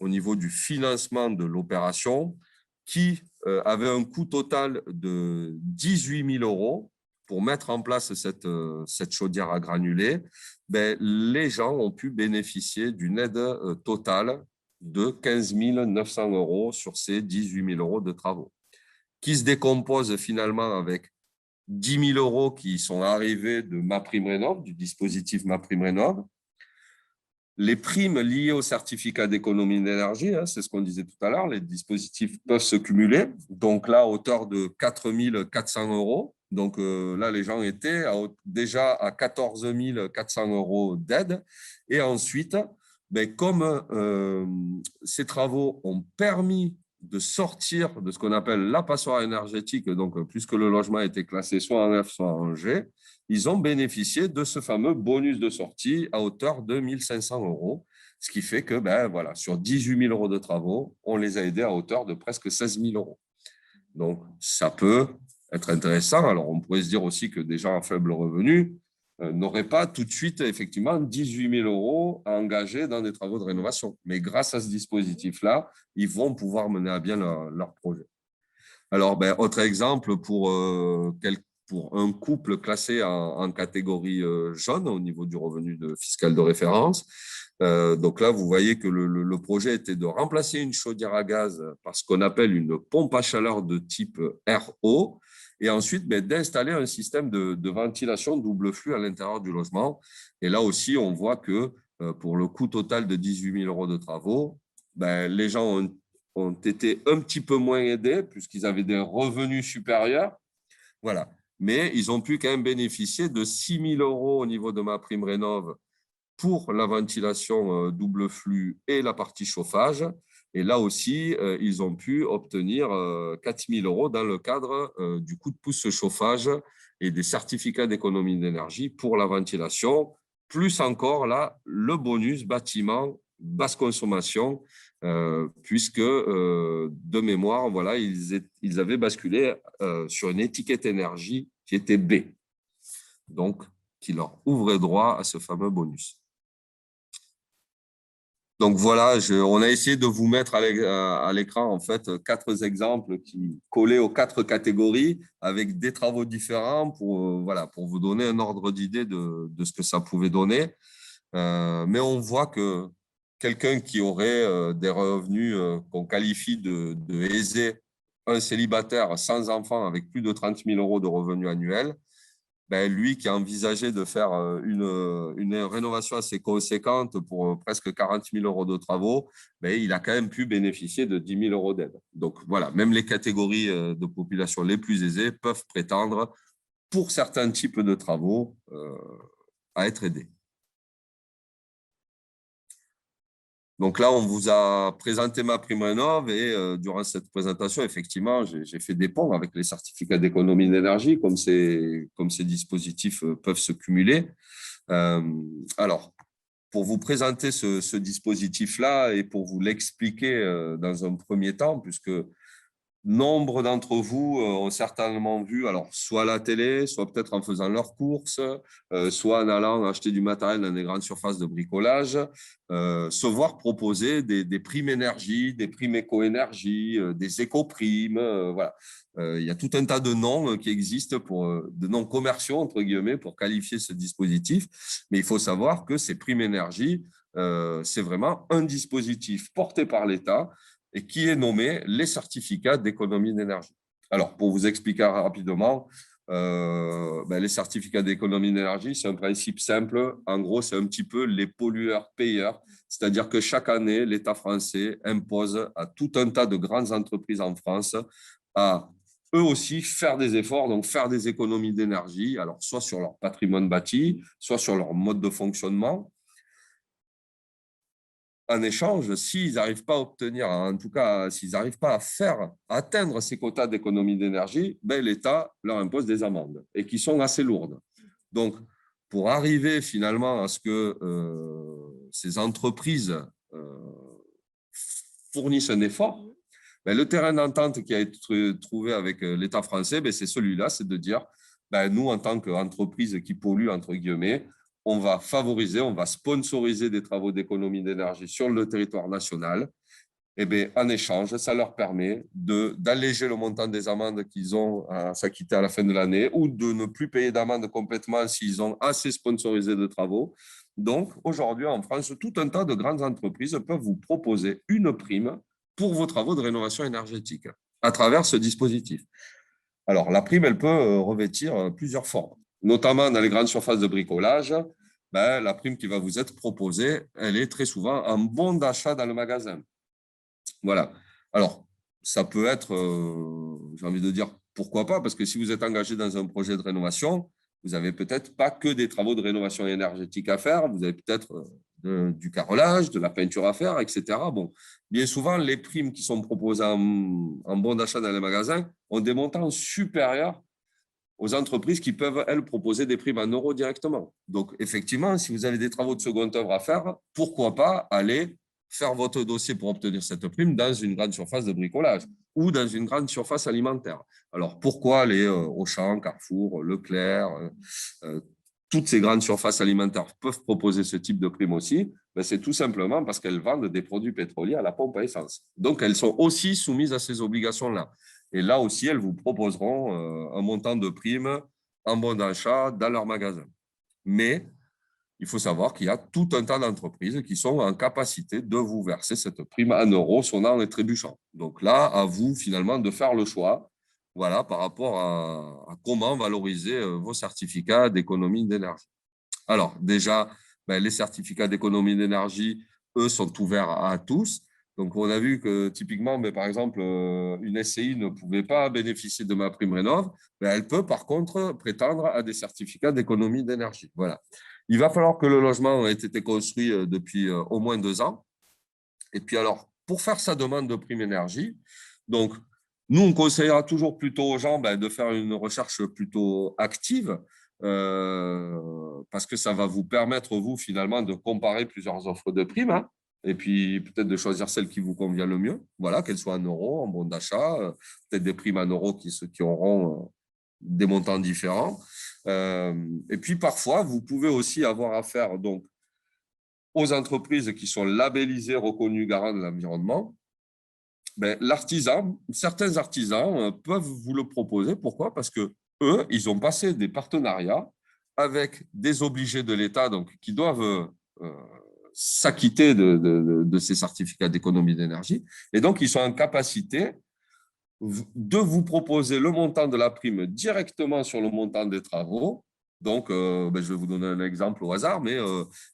au niveau du financement de l'opération qui avait un coût total de 18 000 euros pour mettre en place cette chaudière à granulés. Ben, les gens ont pu bénéficier d'une aide totale de 15 900 euros sur ces 18 000 euros de travaux, qui se décompose finalement avec 10 000 euros qui sont arrivés de MaPrimeRénov', du dispositif MaPrimeRénov', les primes liées au certificat d'économie d'énergie, hein, c'est ce qu'on disait tout à l'heure, les dispositifs peuvent se cumuler. Donc là, à hauteur de 4 400 euros. Donc là, les gens étaient déjà à 14 400 euros d'aide. Et ensuite, ben, comme ces travaux ont permis de sortir de ce qu'on appelle la passoire énergétique, donc puisque le logement était classé soit en F, soit en G, ils ont bénéficié de ce fameux bonus de sortie à hauteur de 1 500 euros, ce qui fait que ben, voilà, sur 18 000 euros de travaux, on les a aidés à hauteur de presque 16 000 euros. Donc, ça peut être intéressant. Alors, on pourrait se dire aussi que des gens à faible revenu n'auraient pas tout de suite, effectivement, 18 000 euros à engager dans des travaux de rénovation. Mais grâce à ce dispositif-là, ils vont pouvoir mener à bien leur projet. Alors, ben, autre exemple pour un couple classé en catégorie jaune au niveau du revenu fiscal de référence. Donc là, vous voyez que le projet était de remplacer une chaudière à gaz par ce qu'on appelle une pompe à chaleur de type RO et ensuite ben, d'installer un système de ventilation double flux à l'intérieur du logement. Et là aussi, on voit que pour le coût total de 18 000 euros de travaux, ben, les gens ont été un petit peu moins aidés puisqu'ils avaient des revenus supérieurs. Voilà. Mais ils ont pu quand même bénéficier de 6 000 euros au niveau de MaPrimeRénov' pour la ventilation double flux et la partie chauffage. Et là aussi, ils ont pu obtenir 4 000 euros dans le cadre du coup de pouce chauffage et des certificats d'économie d'énergie pour la ventilation, plus encore là, le bonus bâtiment basse consommation, puisque de mémoire, voilà, ils avaient basculé sur une étiquette énergie qui était B, donc qui leur ouvrait droit à ce fameux bonus. Donc voilà, on a essayé de vous mettre à l'écran en fait 4 exemples qui collaient aux 4 catégories avec des travaux différents pour, voilà, pour vous donner un ordre d'idée de ce que ça pouvait donner. Mais on voit que quelqu'un qui aurait des revenus qu'on qualifie de aisés, un célibataire sans enfant avec plus de 30 000 euros de revenus annuels, ben, lui qui a envisagé de faire une rénovation assez conséquente pour presque 40 000 euros de travaux, ben, il a quand même pu bénéficier de 10 000 euros d'aide. Donc voilà, même les catégories de population les plus aisées peuvent prétendre, pour certains types de travaux, à être aidés. Donc là, on vous a présenté MaPrimeRénov' et durant cette présentation, effectivement, j'ai fait des ponts avec les certificats d'économie d'énergie, comme ces dispositifs peuvent se cumuler. Euh, alors, pour vous présenter ce dispositif-là et pour vous l'expliquer dans un premier temps, puisque nombre d'entre vous ont certainement vu, alors soit à la télé, soit peut-être en faisant leurs courses, soit en allant acheter du matériel dans des grandes surfaces de bricolage, se voir proposer des primes énergie, des primes éco-énergie, des éco-primes. Voilà. Il y a tout un tas de noms qui existent, de noms commerciaux, entre guillemets, pour qualifier ce dispositif. Mais il faut savoir que ces primes énergie, c'est vraiment un dispositif porté par l'État et qui est nommé les certificats d'économie d'énergie. Alors, pour vous expliquer rapidement, les certificats d'économie d'énergie, c'est un principe simple. En gros, c'est un petit peu les pollueurs-payeurs. C'est-à-dire que chaque année, l'État français impose à tout un tas de grandes entreprises en France à eux aussi faire des efforts, donc faire des économies d'énergie, alors soit sur leur patrimoine bâti, soit sur leur mode de fonctionnement. En échange, s'ils n'arrivent pas à obtenir, en tout cas, s'ils n'arrivent pas à atteindre ces quotas d'économie d'énergie, ben, l'État leur impose des amendes et qui sont assez lourdes. Donc, pour arriver finalement à ce que ces entreprises fournissent un effort, ben, le terrain d'entente qui a été trouvé avec l'État français, ben, c'est celui-là, c'est de dire, ben, nous, en tant qu'entreprise qui pollue, entre guillemets, on va favoriser, on va sponsoriser des travaux d'économie d'énergie sur le territoire national. Et bien, en échange, ça leur permet d'alléger le montant des amendes qu'ils ont à s'acquitter à la fin de l'année ou de ne plus payer d'amende complètement s'ils ont assez sponsorisé de travaux. Donc, aujourd'hui, en France, tout un tas de grandes entreprises peuvent vous proposer une prime pour vos travaux de rénovation énergétique à travers ce dispositif. Alors, la prime, elle peut revêtir plusieurs formes, notamment dans les grandes surfaces de bricolage. Ben, la prime qui va vous être proposée, elle est très souvent un bon d'achat dans le magasin. Voilà. Alors, ça peut être, j'ai envie de dire, pourquoi pas, parce que si vous êtes engagé dans un projet de rénovation, vous n'avez peut-être pas que des travaux de rénovation énergétique à faire, vous avez peut-être du carrelage, de la peinture à faire, etc. Bon, bien souvent, les primes qui sont proposées en bon d'achat dans les magasins ont des montants supérieurs aux entreprises qui peuvent, elles, proposer des primes en euros directement. Donc, effectivement, si vous avez des travaux de seconde œuvre à faire, pourquoi pas aller faire votre dossier pour obtenir cette prime dans une grande surface de bricolage ou dans une grande surface alimentaire. Alors, pourquoi les Auchan, Carrefour, Leclerc, toutes ces grandes surfaces alimentaires peuvent proposer ce type de prime aussi? Ben, c'est tout simplement parce qu'elles vendent des produits pétroliers à la pompe à essence. Donc, elles sont aussi soumises à ces obligations-là. Et là aussi, elles vous proposeront un montant de prime en bon d'achat dans leur magasin. Mais il faut savoir qu'il y a tout un tas d'entreprises qui sont en capacité de vous verser cette prime en euros, sonnant et trébuchant. Donc là, à vous finalement de faire le choix, voilà, par rapport à comment valoriser vos certificats d'économie d'énergie. Alors déjà, ben, les certificats d'économie d'énergie, eux, sont ouverts à tous. Donc, on a vu que typiquement, mais par exemple, une SCI ne pouvait pas bénéficier de MaPrimeRénov', mais elle peut par contre prétendre à des certificats d'économie d'énergie. Voilà. Il va falloir que le logement ait été construit depuis au moins 2 ans. Et puis alors, pour faire sa demande de prime énergie, donc nous, on conseillera toujours plutôt aux gens de faire une recherche plutôt active parce que ça va vous permettre, vous, finalement, de comparer plusieurs offres de primes hein, et puis peut-être de choisir celle qui vous convient le mieux. Voilà, qu'elle soit en euros, en bon d'achat, peut-être des primes en euros qui auront des montants différents. Et puis parfois, vous pouvez aussi avoir affaire donc, aux entreprises qui sont labellisées, reconnues garants de l'environnement. Certains artisans peuvent vous le proposer. Pourquoi? Parce que eux, ils ont passé des partenariats avec des obligés de l'État donc, qui doivent s'acquitter de ces certificats d'économie d'énergie. Et donc, ils sont en capacité de vous proposer le montant de la prime directement sur le montant des travaux. Donc, je vais vous donner un exemple au hasard, mais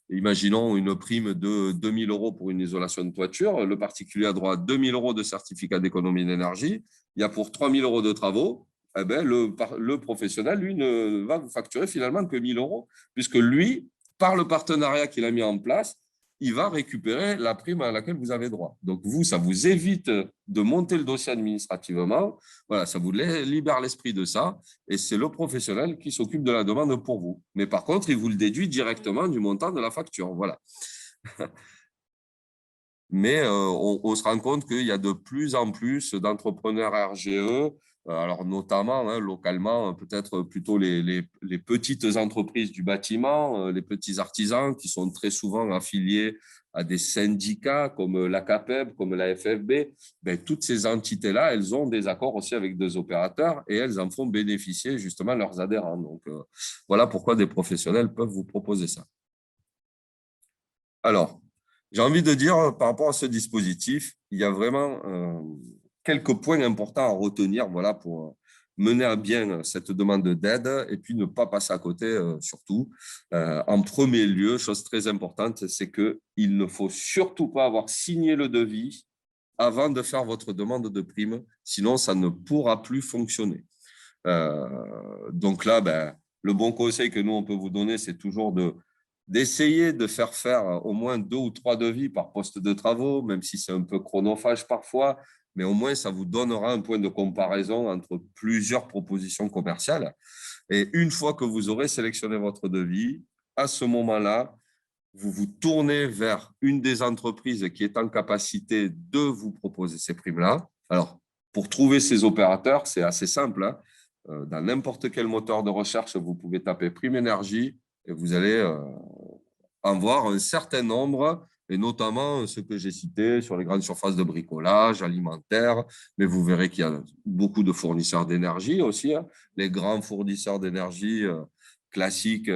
imaginons une prime de 2 000 euros pour une isolation de toiture. Le particulier a droit à 2 000 euros de certificat d'économie d'énergie. Il y a pour 3 000 euros de travaux. Eh ben, le professionnel, lui, ne va vous facturer finalement que 1 000 euros, puisque lui, par le partenariat qu'il a mis en place, il va récupérer la prime à laquelle vous avez droit. Donc, vous, ça vous évite de monter le dossier administrativement. Voilà, ça vous libère l'esprit de ça. Et c'est le professionnel qui s'occupe de la demande pour vous. Mais par contre, il vous le déduit directement du montant de la facture. Voilà. Mais on se rend compte qu'il y a de plus en plus d'entrepreneurs RGE, alors notamment localement, peut-être plutôt les petites entreprises du bâtiment, les petits artisans qui sont très souvent affiliés à des syndicats comme l'ACAPEB, comme la FFB. Ben, toutes ces entités-là, elles ont des accords aussi avec des opérateurs et elles en font bénéficier justement leurs adhérents. Donc, voilà pourquoi des professionnels peuvent vous proposer ça. Alors, j'ai envie de dire, par rapport à ce dispositif, il y a vraiment quelques points importants à retenir voilà, pour mener à bien cette demande d'aide et puis ne pas passer à côté surtout. En premier lieu, chose très importante, c'est qu'il ne faut surtout pas avoir signé le devis avant de faire votre demande de prime, sinon ça ne pourra plus fonctionner. Donc là, ben, le bon conseil que nous, on peut vous donner, c'est toujours d'essayer de faire au moins 2 ou 3 devis par poste de travaux, même si c'est un peu chronophage parfois, mais au moins ça vous donnera un point de comparaison entre plusieurs propositions commerciales. Et une fois que vous aurez sélectionné votre devis, à ce moment-là, vous vous tournez vers une des entreprises qui est en capacité de vous proposer ces primes-là. Alors, pour trouver ces opérateurs, c'est assez simple, hein. Dans n'importe quel moteur de recherche, vous pouvez taper prime énergie et vous allez en voir un certain nombre, et notamment ce que j'ai cité sur les grandes surfaces de bricolage, alimentaire, mais vous verrez qu'il y a beaucoup de fournisseurs d'énergie aussi, hein. Les grands fournisseurs d'énergie classiques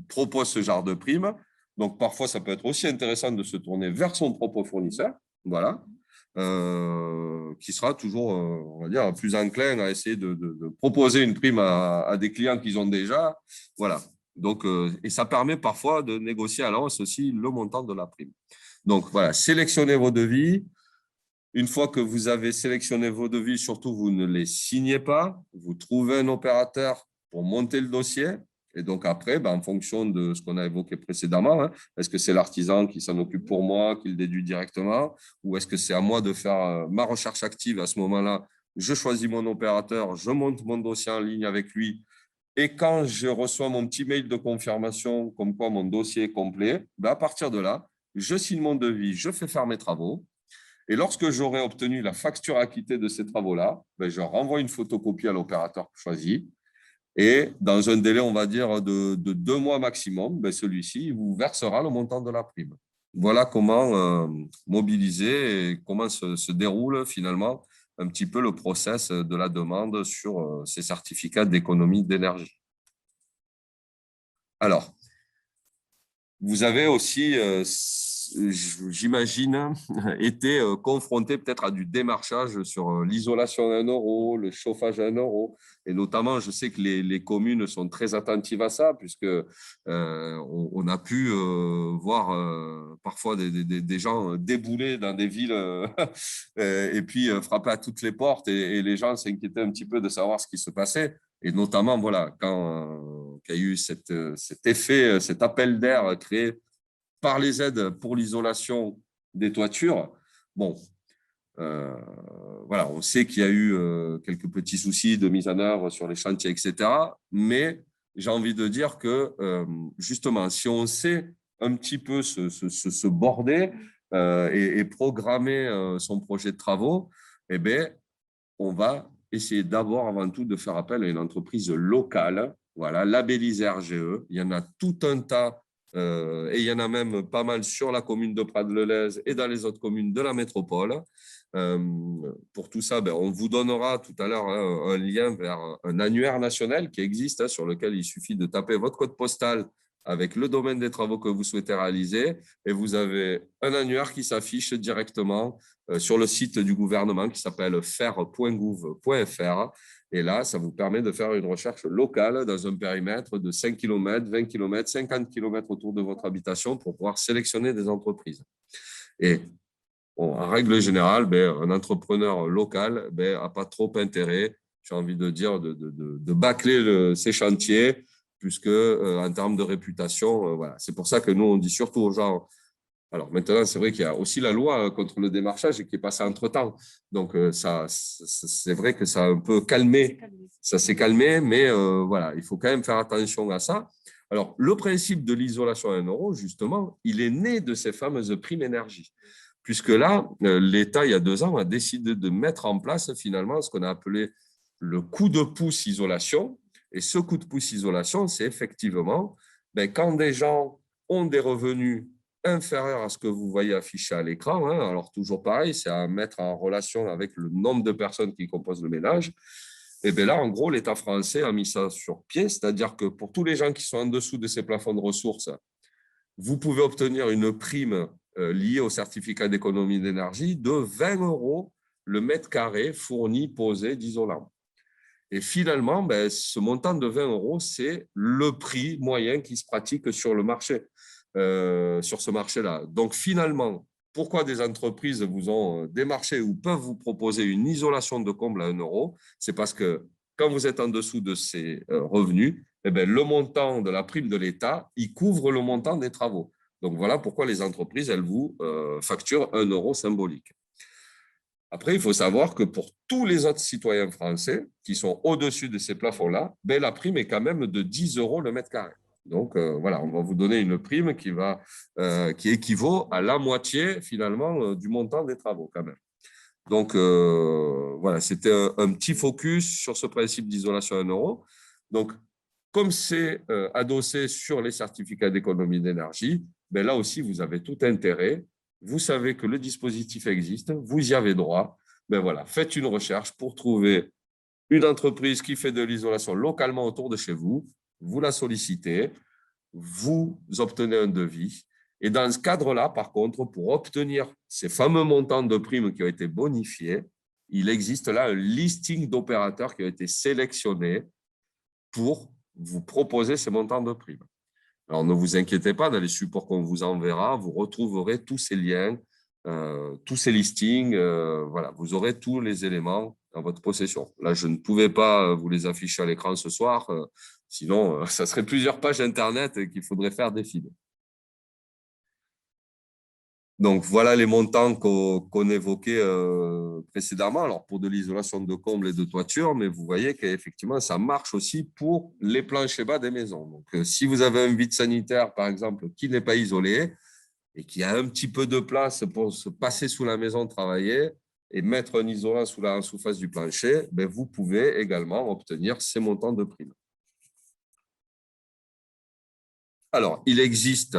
proposent ce genre de primes. Donc, parfois, ça peut être aussi intéressant de se tourner vers son propre fournisseur, voilà, qui sera toujours, on va dire, plus enclin à essayer de proposer une prime à des clients qu'ils ont déjà. Voilà. Donc, et ça permet parfois de négocier à la hausse aussi le montant de la prime. Donc, voilà, sélectionnez vos devis. Une fois que vous avez sélectionné vos devis, surtout, vous ne les signez pas. Vous trouvez un opérateur pour monter le dossier. Et donc, après, ben, en fonction de ce qu'on a évoqué précédemment, hein, est-ce que c'est l'artisan qui s'en occupe pour moi, qui le déduit directement, ou est-ce que c'est à moi de faire ma recherche active à ce moment-là? Je choisis mon opérateur, je monte mon dossier en ligne avec lui. Et quand je reçois mon petit mail de confirmation comme quoi mon dossier est complet, ben à partir de là, je signe mon devis, je fais faire mes travaux. Et lorsque j'aurai obtenu la facture acquittée de ces travaux-là, ben je renvoie une photocopie à l'opérateur choisi. Et dans un délai, on va dire, de 2 mois maximum, ben celui-ci vous versera le montant de la prime. Voilà comment mobiliser et comment se déroule finalement un petit peu le process de la demande sur ces certificats d'économie d'énergie. Alors, vous avez aussi, j'imagine, été confronté peut-être à du démarchage sur l'isolation à 1 euro, le chauffage à 1 euro. Et notamment, je sais que les communes sont très attentives à ça, puisque on a pu voir parfois des gens débouler dans des villes et puis frapper à toutes les portes. Et les gens s'inquiétaient un petit peu de savoir ce qui se passait. Et notamment, voilà, quand il y a eu cet effet, cet appel d'air créé par les aides pour l'isolation des toitures, bon, euh, voilà, on sait qu'il y a eu quelques petits soucis de mise en œuvre sur les chantiers, etc. Mais j'ai envie de dire que, justement, si on sait un petit peu se border et programmer son projet de travaux, eh bien, on va essayer d'abord, avant tout, de faire appel à une entreprise locale, voilà, labellisée RGE. Il y en a tout un tas, et il y en a même pas mal sur la commune de Prades-le-Lez et dans les autres communes de la métropole. Pour tout ça, ben, on vous donnera tout à l'heure un lien vers un annuaire national qui existe, sur lequel il suffit de taper votre code postal avec le domaine des travaux que vous souhaitez réaliser, et vous avez un annuaire qui s'affiche directement sur le site du gouvernement qui s'appelle fer.gouv.fr. Et là, ça vous permet de faire une recherche locale dans un périmètre de 5 km, 20 km, 50 km autour de votre habitation pour pouvoir sélectionner des entreprises. Et bon, en règle générale, un entrepreneur local n'a pas trop intérêt, j'ai envie de dire, de bâcler ces chantiers, puisque en termes de réputation, voilà. C'est pour ça que nous, on dit surtout aux gens, Alors maintenant, c'est vrai qu'il y a aussi la loi contre le démarchage qui est passée entre-temps. Donc, c'est vrai que ça a un peu calmé. Ça s'est calmé, mais voilà, il faut quand même faire attention à ça. Alors, le principe de l'isolation à 1 euro, justement, il est né de ces fameuses primes énergie. Puisque là, l'État, il y a 2 ans, a décidé de mettre en place finalement ce qu'on a appelé le coup de pouce isolation. Et ce coup de pouce isolation, c'est effectivement quand des gens ont des revenus inférieurs à ce que vous voyez affiché à l'écran, hein, alors toujours pareil, c'est à mettre en relation avec le nombre de personnes qui composent le ménage. Et bien là, en gros, l'État français a mis ça sur pied, c'est-à-dire que pour tous les gens qui sont en dessous de ces plafonds de ressources, vous pouvez obtenir une prime liée au certificat d'économie d'énergie de 20 euros le mètre carré fourni, posé d'isolant. Et finalement, ce montant de 20 euros, c'est le prix moyen qui se pratique sur le marché, sur ce marché-là. Donc finalement, pourquoi des entreprises vous ont démarché ou peuvent vous proposer une isolation de comble à 1 euro? C'est parce que quand vous êtes en dessous de ces revenus, eh bien, le montant de la prime de l'État, il couvre le montant des travaux. Donc voilà pourquoi les entreprises, elles vous facturent 1 euro symbolique. Après, il faut savoir que pour tous les autres citoyens français qui sont au-dessus de ces plafonds-là, la prime est quand même de 10 euros le mètre carré. Donc, voilà, on va vous donner une prime qui équivaut à la moitié, finalement, du montant des travaux, quand même. Donc, voilà, c'était un petit focus sur ce principe d'isolation à 1 euro. Donc, comme c'est adossé sur les certificats d'économie d'énergie, là aussi, vous avez tout intérêt. Vous savez que le dispositif existe, vous y avez droit. Voilà, faites une recherche pour trouver une entreprise qui fait de l'isolation localement autour de chez vous. Vous la sollicitez, vous obtenez un devis. Et dans ce cadre-là, par contre, pour obtenir ces fameux montants de primes qui ont été bonifiés, il existe là un listing d'opérateurs qui a été sélectionné pour vous proposer ces montants de primes. Alors, ne vous inquiétez pas, dans les supports qu'on vous enverra, vous retrouverez tous ces liens, tous ces listings. Voilà, vous aurez tous les éléments dans votre possession. Là, je ne pouvais pas vous les afficher à l'écran ce soir, sinon, ça serait plusieurs pages Internet qu'il faudrait faire défiler. Donc, voilà les montants qu'on évoquait précédemment. Alors, pour de l'isolation de combles et de toiture, mais vous voyez qu'effectivement, ça marche aussi pour les planchers bas des maisons. Donc, si vous avez un vide sanitaire, par exemple, qui n'est pas isolé et qui a un petit peu de place pour se passer sous la maison, travailler et mettre un isolant sous la surface du plancher, vous pouvez également obtenir ces montants de prime. Alors, il existe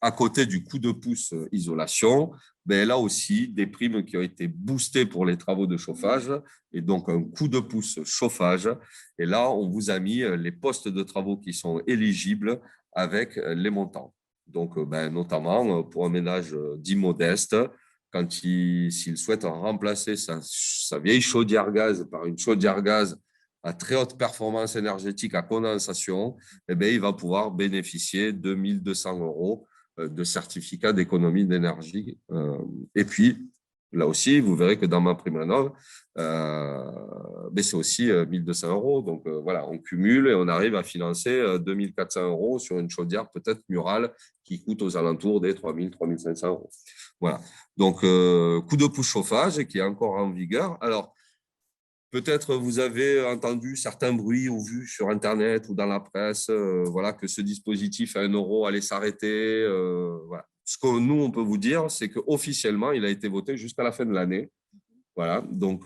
à côté du coup de pouce isolation, là aussi, des primes qui ont été boostées pour les travaux de chauffage et donc un coup de pouce chauffage. Et là, on vous a mis les postes de travaux qui sont éligibles avec les montants. Donc, notamment pour un ménage dit modeste, quand s'il souhaite remplacer sa vieille chaudière gaz par une chaudière gaz à très haute performance énergétique à condensation, il va pouvoir bénéficier de 1 200 euros de certificat d'économie d'énergie. Et puis, là aussi, vous verrez que dans ma prime rénov, c'est aussi 1 200 euros. Donc, voilà, on cumule et on arrive à financer 2 400 euros sur une chaudière peut-être murale qui coûte aux alentours des 3 000, 3 500 euros. Voilà. Donc, coup de pouce chauffage qui est encore en vigueur. Alors, peut-être vous avez entendu certains bruits ou vu sur Internet ou dans la presse voilà, que ce dispositif à 1 euro allait s'arrêter. Voilà. Ce que nous, on peut vous dire, c'est qu'officiellement, il a été voté jusqu'à la fin de l'année. Voilà. Donc,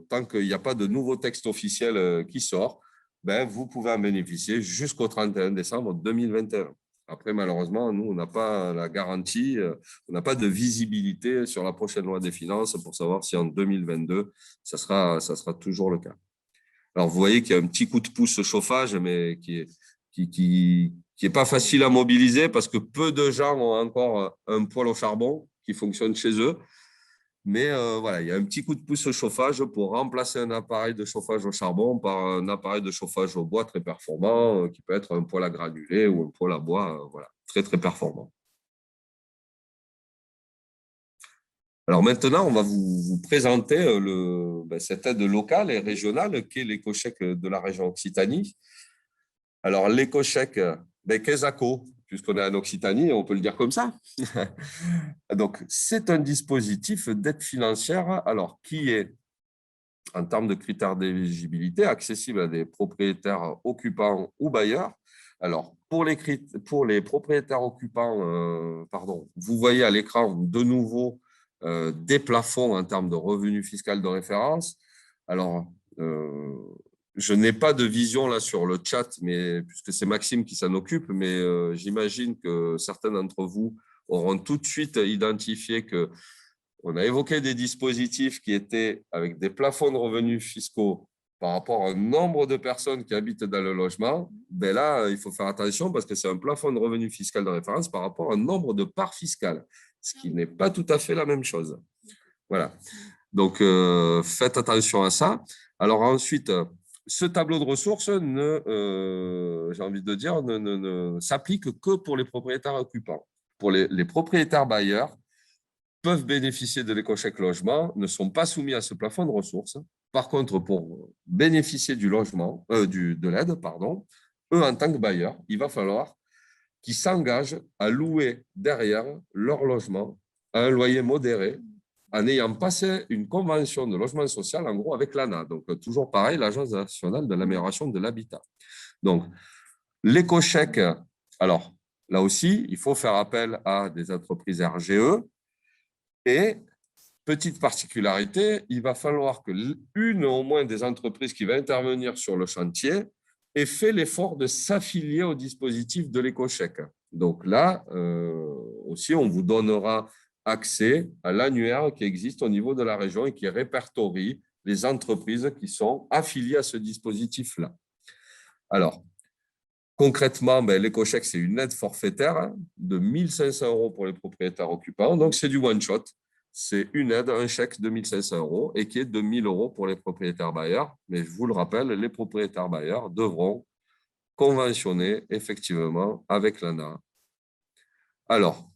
tant qu'il n'y a pas de nouveau texte officiel qui sort, vous pouvez en bénéficier jusqu'au 31 décembre 2021. Après, malheureusement, nous, on n'a pas la garantie, on n'a pas de visibilité sur la prochaine loi des finances pour savoir si en 2022, ça sera toujours le cas. Alors, vous voyez qu'il y a un petit coup de pouce chauffage, mais qui est pas facile à mobiliser parce que peu de gens ont encore un poêle au charbon qui fonctionne chez eux. Mais voilà, il y a un petit coup de pouce au chauffage pour remplacer un appareil de chauffage au charbon par un appareil de chauffage au bois très performant, qui peut être un poêle à granulés ou un poêle à bois, voilà, très, très performant. Alors maintenant, on va vous présenter cette aide locale et régionale qui est l'éco-chèque de la région Occitanie. Alors, l'éco-chèque, Quesaco, puisqu'on est en Occitanie, on peut le dire comme ça. Donc, c'est un dispositif d'aide financière, alors qui est, en termes de critères d'éligibilité, accessible à des propriétaires occupants ou bailleurs. Alors, pour les propriétaires occupants, vous voyez à l'écran de nouveau des plafonds en termes de revenus fiscaux de référence. Alors, je n'ai pas de vision là sur le chat, mais, puisque c'est Maxime qui s'en occupe, mais j'imagine que certains d'entre vous auront tout de suite identifié que on a évoqué des dispositifs qui étaient avec des plafonds de revenus fiscaux par rapport au nombre de personnes qui habitent dans le logement. Ben là, il faut faire attention parce que c'est un plafond de revenus fiscal de référence par rapport au nombre de parts fiscales, ce qui n'est pas tout à fait la même chose. Voilà. Donc, faites attention à ça. Alors ensuite, ce tableau de ressources, j'ai envie de dire, ne s'applique que pour les propriétaires occupants. Pour les propriétaires bailleurs, peuvent bénéficier de l'éco-chèque logement, ne sont pas soumis à ce plafond de ressources. Par contre, pour bénéficier de l'aide, eux, en tant que bailleurs, il va falloir qu'ils s'engagent à louer derrière leur logement à un loyer modéré en ayant passé une convention de logement social, en gros, avec l'ANA. Donc, toujours pareil, l'Agence nationale de l'amélioration de l'habitat. Donc, l'éco-chèque, alors, là aussi, il faut faire appel à des entreprises RGE. Et, petite particularité, il va falloir que une au moins des entreprises qui va intervenir sur le chantier ait fait l'effort de s'affilier au dispositif de l'éco-chèque. Donc là, aussi, on vous donnera accès à l'annuaire qui existe au niveau de la région et qui répertorie les entreprises qui sont affiliées à ce dispositif-là. Alors, concrètement, l'éco-chèque, c'est une aide forfaitaire de 1 500 € pour les propriétaires occupants. Donc, c'est du one-shot. C'est une aide, un chèque de 1 500 € et qui est de 1 000 € pour les propriétaires bailleurs. Mais je vous le rappelle, les propriétaires bailleurs devront conventionner effectivement avec l'ANA. Alors,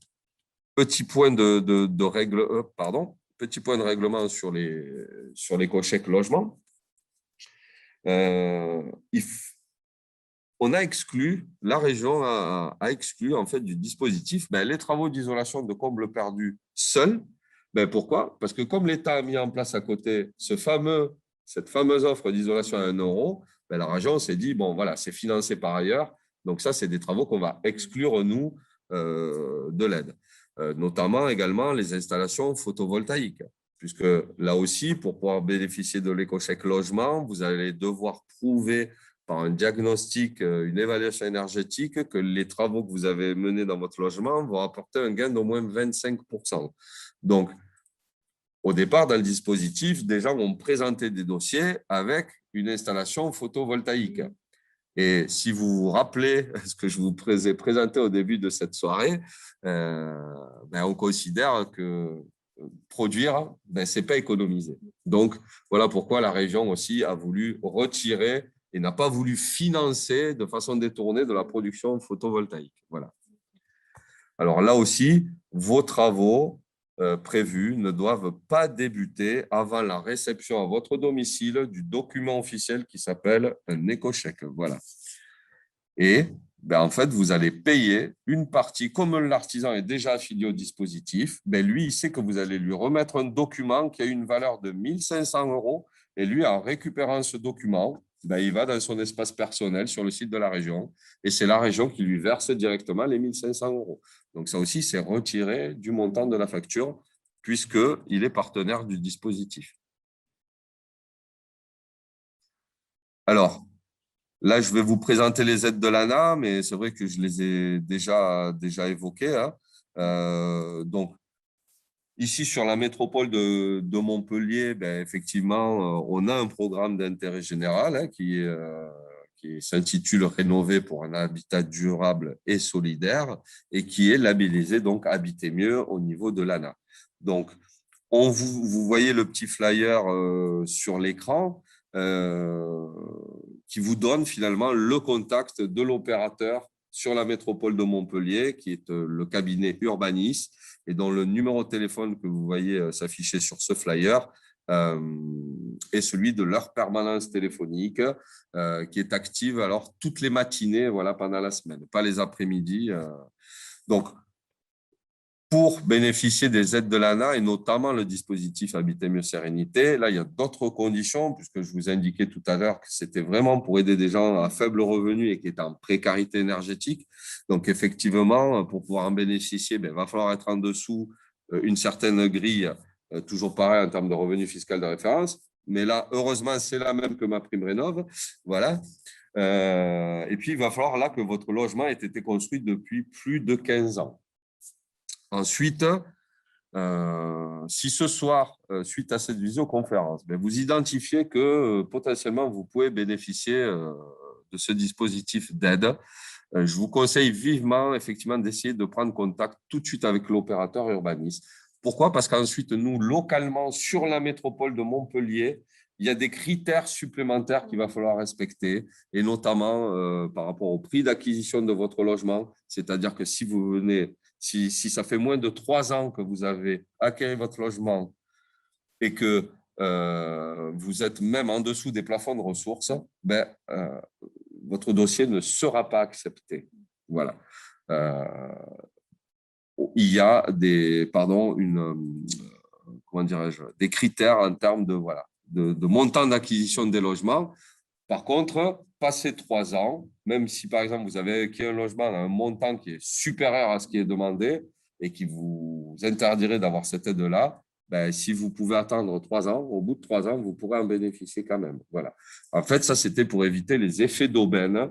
petit point de règlement sur l'éco-chèque logement. On a exclu, la région a exclu en fait du dispositif les travaux d'isolation de combles perdus seuls. Pourquoi? Parce que comme l'État a mis en place à côté cette fameuse offre d'isolation à 1 €, la région s'est dit, bon voilà, c'est financé par ailleurs, donc ça, c'est des travaux qu'on va exclure, nous, de l'aide. Notamment également les installations photovoltaïques, puisque là aussi, pour pouvoir bénéficier de l'éco-chèque logement, vous allez devoir prouver par un diagnostic, une évaluation énergétique, que les travaux que vous avez menés dans votre logement vont apporter un gain d'au moins 25%. Donc, au départ, dans le dispositif, des gens ont présenté des dossiers avec une installation photovoltaïque. Et si vous vous rappelez ce que je vous ai présenté au début de cette soirée, on considère que produire, ce n'est pas économiser. Donc, voilà pourquoi la région aussi a voulu retirer et n'a pas voulu financer de façon détournée de la production photovoltaïque. Voilà. Alors là aussi, vos travaux prévus ne doivent pas débuter avant la réception à votre domicile du document officiel qui s'appelle un éco-chèque. Voilà. Et en fait, vous allez payer une partie, comme l'artisan est déjà affilié au dispositif, lui, il sait que vous allez lui remettre un document qui a une valeur de 1 500 € et lui, en récupérant ce document, il va dans son espace personnel sur le site de la région et c'est la région qui lui verse directement les 1 500 €. Donc, ça aussi, c'est retiré du montant de la facture puisqu'il est partenaire du dispositif. Alors, là, je vais vous présenter les aides de l'ANA, mais c'est vrai que je les ai déjà évoquées. Donc, ici, sur la métropole de Montpellier, effectivement, on a un programme d'intérêt général qui s'intitule « Rénover pour un habitat durable et solidaire » et qui est labellisé donc « Habiter mieux » au niveau de l'ANA. Donc, vous voyez le petit flyer sur l'écran qui vous donne finalement le contact de l'opérateur sur la métropole de Montpellier, qui est le cabinet Urbanis, et dont le numéro de téléphone que vous voyez s'afficher sur ce flyer et celui de l'heure permanence téléphonique qui est active alors toutes les matinées voilà, pendant la semaine, pas les après-midi. Donc, pour bénéficier des aides de l'ANA et notamment le dispositif Habiter mieux sérénité, là, il y a d'autres conditions, puisque je vous indiquais tout à l'heure que c'était vraiment pour aider des gens à faible revenu et qui étaient en précarité énergétique. Donc, effectivement, pour pouvoir en bénéficier, il va falloir être en dessous une certaine grille, toujours pareil en termes de revenu fiscal de référence. Mais là, heureusement, c'est la même que ma prime rénov'. Voilà. Et puis, il va falloir là que votre logement ait été construit depuis plus de 15 ans. Ensuite, si ce soir, suite à cette visioconférence, vous identifiez que potentiellement vous pouvez bénéficier de ce dispositif d'aide, je vous conseille vivement effectivement d'essayer de prendre contact tout de suite avec l'opérateur urbaniste. Pourquoi? Parce qu'ensuite, nous, localement, sur la métropole de Montpellier, il y a des critères supplémentaires qu'il va falloir respecter, et notamment par rapport au prix d'acquisition de votre logement. C'est-à-dire que si vous venez, si ça fait moins de 3 ans que vous avez acquis votre logement et que vous êtes même en dessous des plafonds de ressources, votre dossier ne sera pas accepté. Voilà. Il y a des, comment dirais-je, des critères en termes de montant d'acquisition des logements. Par contre, passé 3 ans, même si par exemple vous avez acquis un logement à un montant qui est supérieur à ce qui est demandé et qui vous interdirait d'avoir cette aide-là, si vous pouvez attendre 3 ans, au bout de 3 ans, vous pourrez en bénéficier quand même. Voilà. En fait, ça, c'était pour éviter les effets d'aubaine.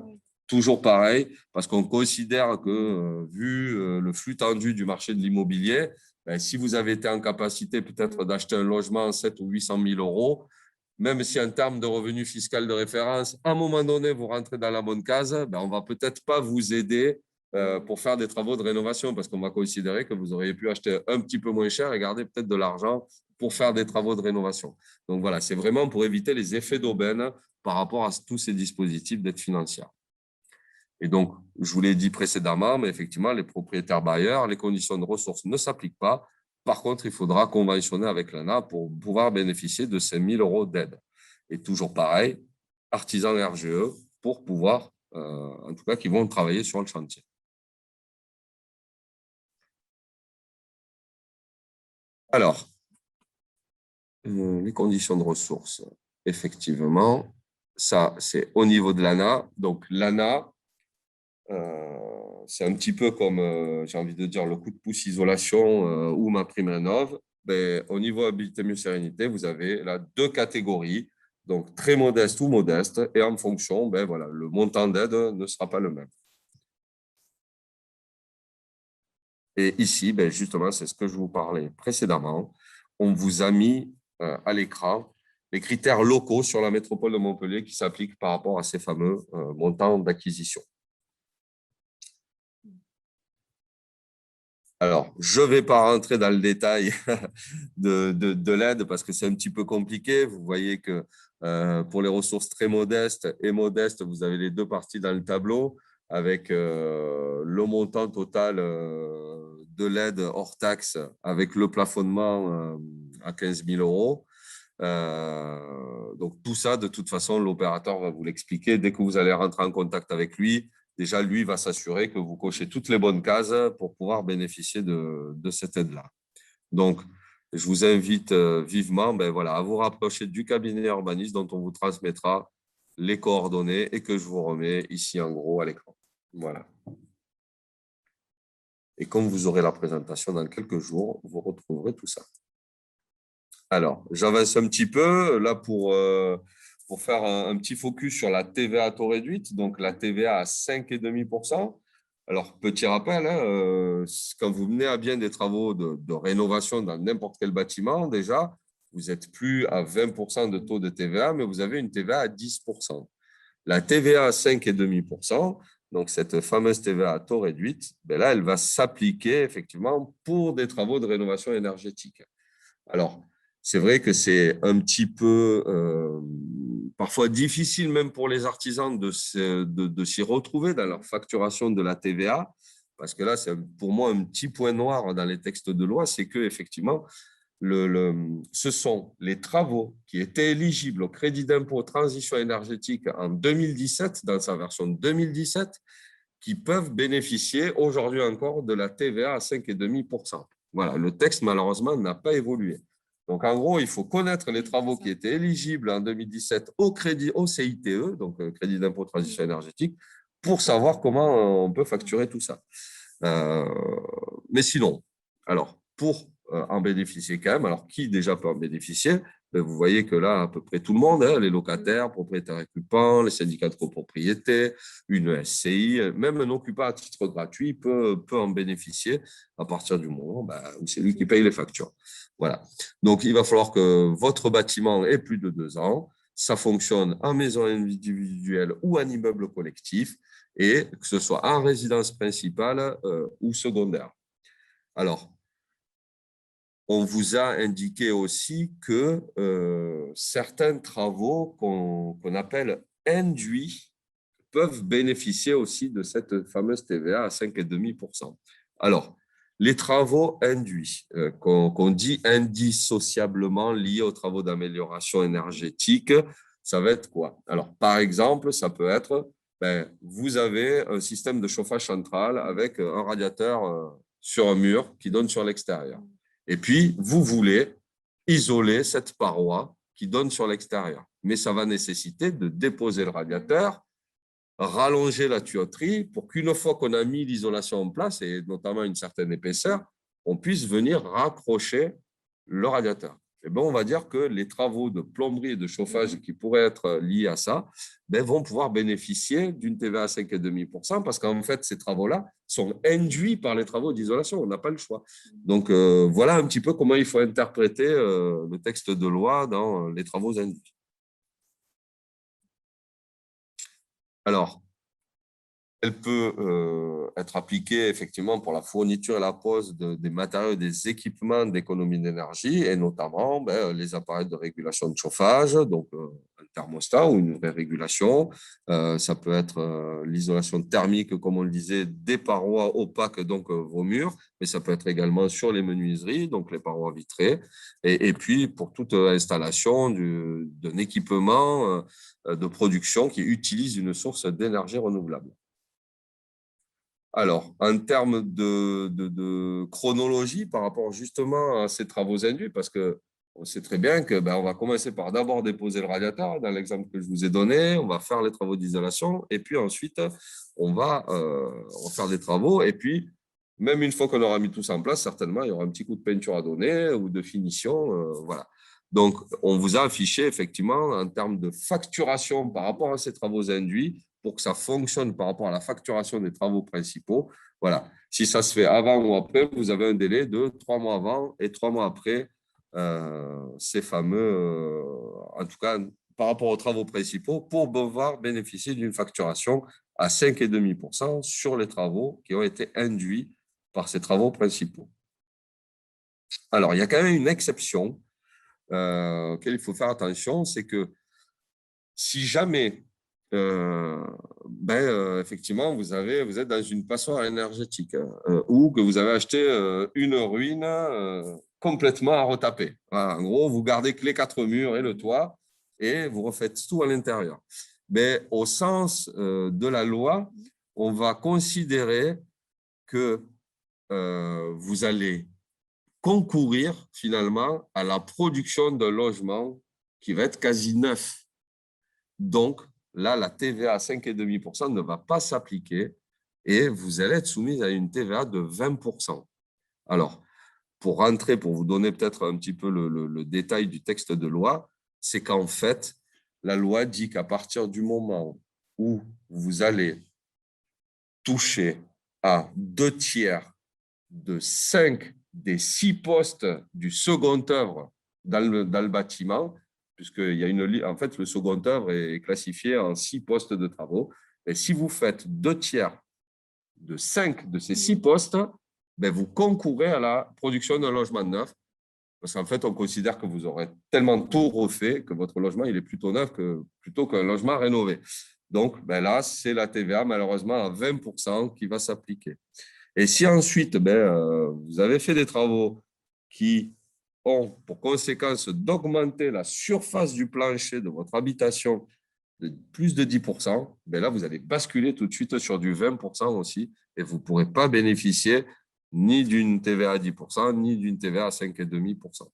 Toujours pareil, parce qu'on considère que, vu le flux tendu du marché de l'immobilier, si vous avez été en capacité peut-être d'acheter un logement à 700 ou 800 000 euros, même si en termes de revenus fiscal de référence, à un moment donné, vous rentrez dans la bonne case, on ne va peut-être pas vous aider pour faire des travaux de rénovation parce qu'on va considérer que vous auriez pu acheter un petit peu moins cher et garder peut-être de l'argent pour faire des travaux de rénovation. Donc voilà, c'est vraiment pour éviter les effets d'aubaine par rapport à tous ces dispositifs d'aide financière. Et donc, je vous l'ai dit précédemment, mais effectivement, les propriétaires bailleurs, les conditions de ressources ne s'appliquent pas. Par contre, il faudra conventionner avec l'ANA pour pouvoir bénéficier de ces 1 000 euros d'aide. Et toujours pareil, artisans RGE pour pouvoir, en tout cas, qui vont travailler sur le chantier. Alors, les conditions de ressources, effectivement, ça, c'est au niveau de l'ANA. Donc, l'ANA, c'est un petit peu comme, j'ai envie de dire, le coup de pouce isolation ou ma prime rénov'. Au niveau Habiter mieux sérénité, vous avez là 2 catégories, donc très modeste ou modeste, et en fonction, voilà, le montant d'aide ne sera pas le même. Et ici, justement, c'est ce que je vous parlais précédemment. On vous a mis à l'écran les critères locaux sur la métropole de Montpellier qui s'appliquent par rapport à ces fameux montants d'acquisition. Alors, je ne vais pas rentrer dans le détail de l'aide parce que c'est un petit peu compliqué. Vous voyez que pour les ressources très modestes et modestes, vous avez les 2 parties dans le tableau avec le montant total de l'aide hors taxe avec le plafonnement à 15 000 euros. Donc, tout ça, de toute façon, l'opérateur va vous l'expliquer dès que vous allez rentrer en contact avec lui. Déjà, lui va s'assurer que vous cochez toutes les bonnes cases pour pouvoir bénéficier de cette aide-là. Donc, je vous invite vivement voilà, à vous rapprocher du cabinet urbaniste dont on vous transmettra les coordonnées et que je vous remets ici en gros à l'écran. Voilà. Et comme vous aurez la présentation dans quelques jours, vous retrouverez tout ça. Alors, j'avance un petit peu là pour faire un petit focus sur la TVA à taux réduite, donc la TVA à 5,5%. Alors, petit rappel, quand vous menez à bien des travaux de rénovation dans n'importe quel bâtiment, déjà, vous n'êtes plus à 20% de taux de TVA, mais vous avez une TVA à 10%. La TVA à 5,5%, donc cette fameuse TVA à taux réduite, là, elle va s'appliquer effectivement pour des travaux de rénovation énergétique. Alors, c'est vrai que c'est un petit peu parfois difficile même pour les artisans de s'y retrouver dans leur facturation de la TVA, parce que là, c'est pour moi un petit point noir dans les textes de loi, c'est qu'effectivement, ce sont les travaux qui étaient éligibles au crédit d'impôt transition énergétique en 2017, dans sa version 2017, qui peuvent bénéficier aujourd'hui encore de la TVA à 5,5%. Voilà, le texte, malheureusement, n'a pas évolué. Donc, en gros, il faut connaître les travaux qui étaient éligibles en 2017 au crédit, au CITE, donc crédit d'impôt transition énergétique, pour savoir comment on peut facturer tout ça. Mais sinon, alors, pour en bénéficier quand même, alors qui déjà peut en bénéficier? Vous voyez que là, à peu près tout le monde, hein, les locataires, propriétaires occupants, les syndicats de copropriété, une SCI, même un occupant à titre gratuit peut en bénéficier à partir du moment où c'est lui qui paye les factures. Voilà. Donc, il va falloir que votre bâtiment ait plus de 2 ans. Ça fonctionne en maison individuelle ou en immeuble collectif et que ce soit en résidence principale ou secondaire. Alors, on vous a indiqué aussi que certains travaux qu'on appelle induits peuvent bénéficier aussi de cette fameuse TVA à 5,5%. Alors, les travaux induits, qu'on dit indissociablement liés aux travaux d'amélioration énergétique, ça va être quoi? Alors, par exemple, ça peut être, vous avez un système de chauffage central avec un radiateur sur un mur qui donne sur l'extérieur. Et puis, vous voulez isoler cette paroi qui donne sur l'extérieur. Mais ça va nécessiter de déposer le radiateur, rallonger la tuyauterie pour qu'une fois qu'on a mis l'isolation en place, et notamment une certaine épaisseur, on puisse venir raccrocher le radiateur. Et ben, on va dire que les travaux de plomberie et de chauffage qui pourraient être liés à ça vont pouvoir bénéficier d'une TVA à 5,5% parce qu'en fait, ces travaux-là sont induits par les travaux d'isolation. On n'a pas le choix. Donc, voilà un petit peu comment il faut interpréter le texte de loi dans les travaux induits. Alors, elle peut être appliquée effectivement pour la fourniture et la pose des matériaux et des équipements d'économie d'énergie, et notamment les appareils de régulation de chauffage, donc un thermostat ou une vraie régulation. Ça peut être l'isolation thermique, comme on le disait, des parois opaques, donc vos murs, mais ça peut être également sur les menuiseries, donc les parois vitrées, et puis pour toute installation d'un équipement de production qui utilise une source d'énergie renouvelable. Alors, en termes de chronologie par rapport justement à ces travaux induits, parce qu'on sait très bien que on va commencer par d'abord déposer le radiateur, dans l'exemple que je vous ai donné, on va faire les travaux d'isolation, et puis ensuite, on va faire des travaux, et puis, même une fois qu'on aura mis tout ça en place, certainement, il y aura un petit coup de peinture à donner ou de finition, voilà. Donc, on vous a affiché effectivement en termes de facturation par rapport à ces travaux induits, pour que ça fonctionne par rapport à la facturation des travaux principaux. Voilà. Si ça se fait avant ou après, vous avez un délai de 3 mois avant et 3 mois après ces fameux, en tout cas par rapport aux travaux principaux, pour pouvoir bénéficier d'une facturation à 5,5% sur les travaux qui ont été induits par ces travaux principaux. Alors, il y a quand même une exception auquel il faut faire attention, c'est que si jamais effectivement, vous êtes dans une passoire énergétique ou que vous avez acheté une ruine complètement à retaper. Voilà, en gros, vous gardez que les 4 murs et le toit et vous refaites tout à l'intérieur. Mais au sens de la loi, on va considérer que vous allez concourir finalement à la production d'un logement qui va être quasi neuf. Donc, là, la TVA à 5,5% ne va pas s'appliquer et vous allez être soumise à une TVA de 20%. Alors, pour rentrer, pour vous donner peut-être un petit peu le détail du texte de loi, c'est qu'en fait, la loi dit qu'à partir du moment où vous allez toucher à 2/3 de 5 des 6 postes du second œuvre dans le bâtiment, puisqu'il y a en fait, le second œuvre est classifié en 6 postes de travaux. Et si vous faites 2/3 de 5 de ces 6 postes, vous concourez à la production d'un logement neuf. Parce qu'en fait, on considère que vous aurez tellement tout refait que votre logement il est plutôt neuf plutôt qu'un logement rénové. Donc, là, c'est la TVA, malheureusement, à 20% qui va s'appliquer. Et si ensuite, vous avez fait des travaux qui ont pour conséquence d'augmenter la surface du plancher de votre habitation de plus de 10%, ben là, vous allez basculer tout de suite sur du 20% aussi et vous ne pourrez pas bénéficier ni d'une TVA à 10%, ni d'une TVA à 5,5%.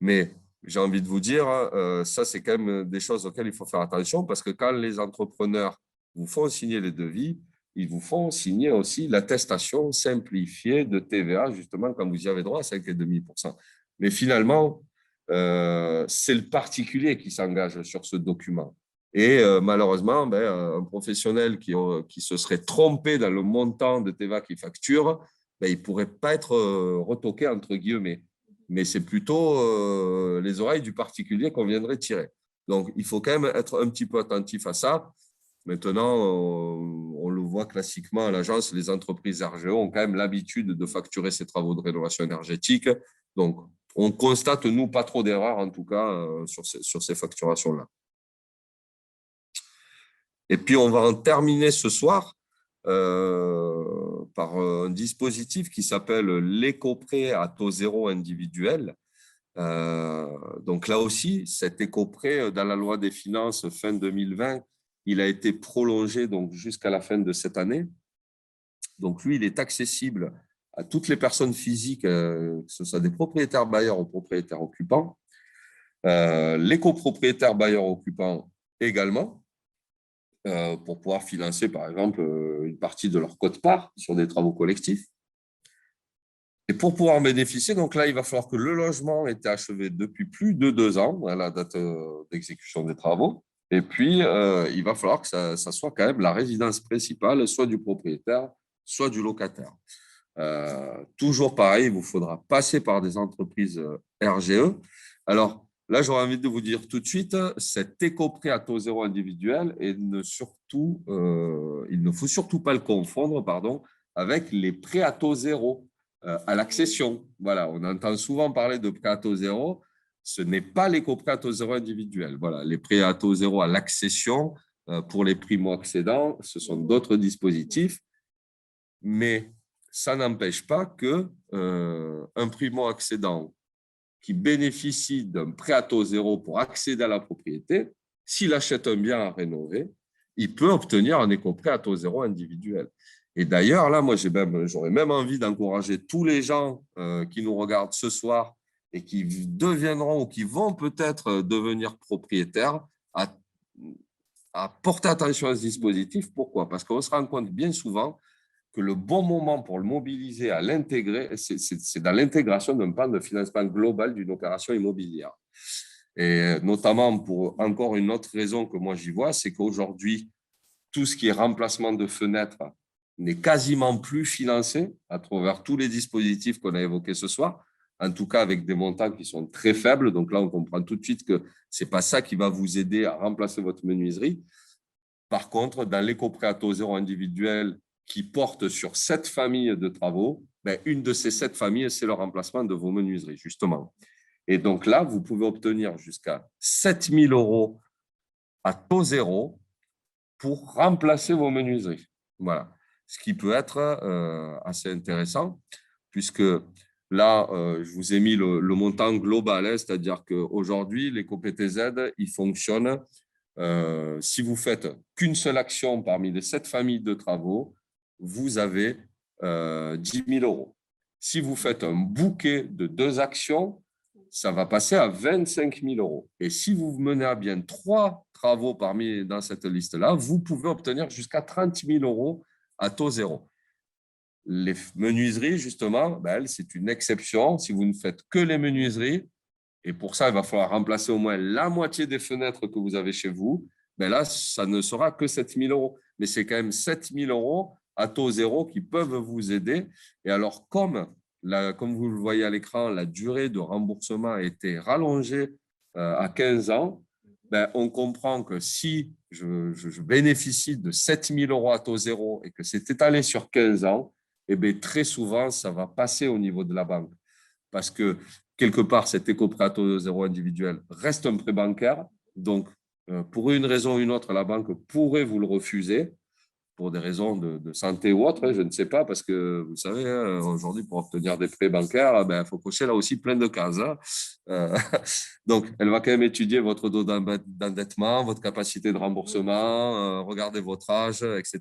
Mais j'ai envie de vous dire, ça, c'est quand même des choses auxquelles il faut faire attention parce que quand les entrepreneurs vous font signer les devis, ils vous font signer aussi l'attestation simplifiée de TVA, justement, quand vous y avez droit à 5,5%. Mais finalement, c'est le particulier qui s'engage sur ce document. Et malheureusement, un professionnel qui se serait trompé dans le montant de TVA qu'il facture, il ne pourrait pas être retoqué, entre guillemets. Mais c'est plutôt les oreilles du particulier qu'on viendrait tirer. Donc, il faut quand même être un petit peu attentif à ça. Maintenant, on le voit classiquement à l'agence, les entreprises RGE ont quand même l'habitude de facturer ces travaux de rénovation énergétique. Donc, on constate, nous, pas trop d'erreurs, en tout cas, sur ces facturations-là. Et puis, on va en terminer ce soir par un dispositif qui s'appelle l'éco-prêt à taux zéro individuel. Donc là aussi, cet éco-prêt, dans la loi des finances fin 2020, il a été prolongé donc jusqu'à la fin de cette année. Donc lui, il est accessible à toutes les personnes physiques, que ce soit des propriétaires bailleurs ou propriétaires occupants, les copropriétaires bailleurs occupants également, pour pouvoir financer par exemple une partie de leur quote-part sur des travaux collectifs. Et pour pouvoir en bénéficier, donc là, il va falloir que le logement ait été achevé depuis plus de 2 ans, à la date d'exécution des travaux. Et puis, il va falloir que ça soit quand même la résidence principale, soit du propriétaire, soit du locataire. Toujours pareil, il vous faudra passer par des entreprises RGE. Alors, là, j'aurais envie de vous dire tout de suite, cet éco-prêt à taux zéro individuel, et il ne faut surtout pas le confondre, avec les prêts à taux zéro. À l'accession. Voilà, on entend souvent parler de prêt à taux zéro. Ce n'est pas l'éco-prêt à taux zéro individuel. Voilà, les prêts à taux zéro à l'accession pour les primo-accédants, ce sont d'autres dispositifs. Mais ça n'empêche pas que un primo-accédant qui bénéficie d'un prêt à taux zéro pour accéder à la propriété, s'il achète un bien à rénover, il peut obtenir un éco-prêt à taux zéro individuel. Et d'ailleurs, là, moi, j'aurais même envie d'encourager tous les gens qui nous regardent ce soir et qui deviendront ou qui vont peut-être devenir propriétaires à porter attention à ce dispositif. Pourquoi? Parce qu'on se rend compte bien souvent que le bon moment pour le mobiliser, à l'intégrer, c'est dans l'intégration d'un plan de financement global d'une opération immobilière. Et notamment pour encore une autre raison que moi j'y vois, c'est qu'aujourd'hui, tout ce qui est remplacement de fenêtres n'est quasiment plus financé à travers tous les dispositifs qu'on a évoqués ce soir, en tout cas avec des montants qui sont très faibles. Donc là, on comprend tout de suite que ce n'est pas ça qui va vous aider à remplacer votre menuiserie. Par contre, dans l'éco-prêt à taux zéro individuel qui porte sur 7 familles de travaux, une de ces 7 familles, c'est le remplacement de vos menuiseries, justement. Et donc là, vous pouvez obtenir jusqu'à 7 000 € à taux zéro pour remplacer vos menuiseries. Voilà. Ce qui peut être assez intéressant, puisque là, je vous ai mis le montant global, hein, c'est-à-dire qu'aujourd'hui, l'éco-PTZ, il fonctionne. Si vous faites qu'une seule action parmi les 7 familles de travaux, vous avez 10 000 €. Si vous faites un bouquet de 2 actions, ça va passer à 25 000 €. Et si vous menez à bien 3 travaux dans cette liste-là, vous pouvez obtenir jusqu'à 30 000 € à taux zéro. Les menuiseries, justement, c'est une exception. Si vous ne faites que les menuiseries, et pour ça, il va falloir remplacer au moins la moitié des fenêtres que vous avez chez vous, là, ça ne sera que 7 000 €. Mais c'est quand même 7 000 € à taux zéro qui peuvent vous aider. Et alors, comme vous le voyez à l'écran, la durée de remboursement a été rallongée à 15 ans, on comprend que si je bénéficie de 7 000 € à taux zéro et que c'est étalé sur 15 ans, très souvent, ça va passer au niveau de la banque. Parce que quelque part, cet éco-prêt à taux zéro individuel reste un prêt bancaire. Donc, pour une raison ou une autre, la banque pourrait vous le refuser. pour des raisons de santé ou autre, je ne sais pas, parce que vous savez, aujourd'hui, pour obtenir des prêts bancaires, il faut cocher là aussi plein de cases. Donc, elle va quand même étudier votre taux d'endettement, votre capacité de remboursement, regarder votre âge, etc.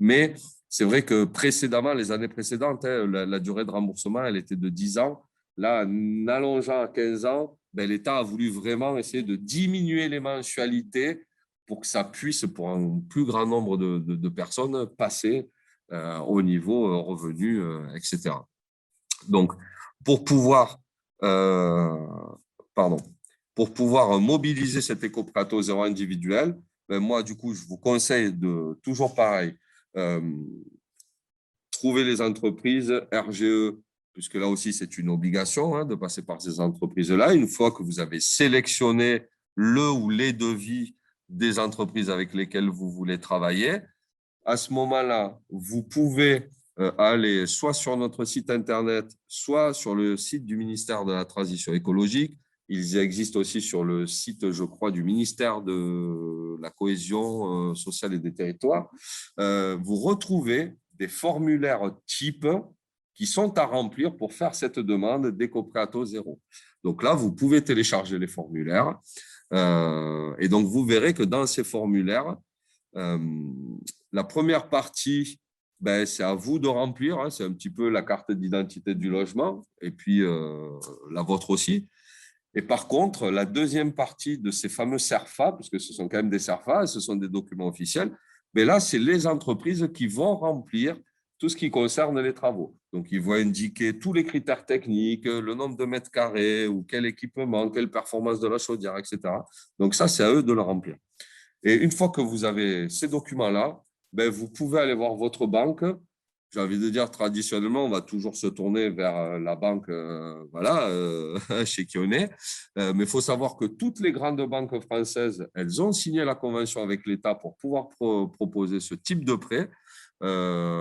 Mais c'est vrai que précédemment, les années précédentes, la durée de remboursement, elle était de 10 ans. Là, en allongeant à 15 ans, l'État a voulu vraiment essayer de diminuer les mensualités pour que ça puisse, pour un plus grand nombre de personnes, passer au niveau revenu, etc. Donc, pour pouvoir, euh, pardon, pour pouvoir mobiliser cet éco-prêt au zéro individuel, moi, du coup, je vous conseille de, toujours pareil, euh, trouver les entreprises RGE, puisque là aussi, c'est une obligation de passer par ces entreprises-là. Une fois que vous avez sélectionné le ou les devis des entreprises avec lesquelles vous voulez travailler, à ce moment-là, vous pouvez aller soit sur notre site Internet, soit sur le site du ministère de la Transition écologique. Ils existent aussi sur le site, je crois, du ministère de la Cohésion sociale et des territoires. Vous retrouvez des formulaires types qui sont à remplir pour faire cette demande d'éco-prêt à taux zéro. Donc là, vous pouvez télécharger les formulaires. Et donc, vous verrez que dans ces formulaires, la première partie, c'est à vous de remplir. C'est un petit peu la carte d'identité du logement et puis la vôtre aussi. Et par contre, la deuxième partie de ces fameux CERFA, parce que ce sont quand même des CERFA, ce sont des documents officiels, mais là, c'est les entreprises qui vont remplir tout ce qui concerne les travaux. Donc, ils vont indiquer tous les critères techniques, le nombre de mètres carrés ou quel équipement, quelle performance de la chaudière, etc. Donc, ça, c'est à eux de le remplir. Et une fois que vous avez ces documents-là, vous pouvez aller voir votre banque. J'ai envie de dire, traditionnellement, on va toujours se tourner vers la banque chez qui on est. Mais il faut savoir que toutes les grandes banques françaises, elles ont signé la convention avec l'État pour pouvoir proposer ce type de prêt.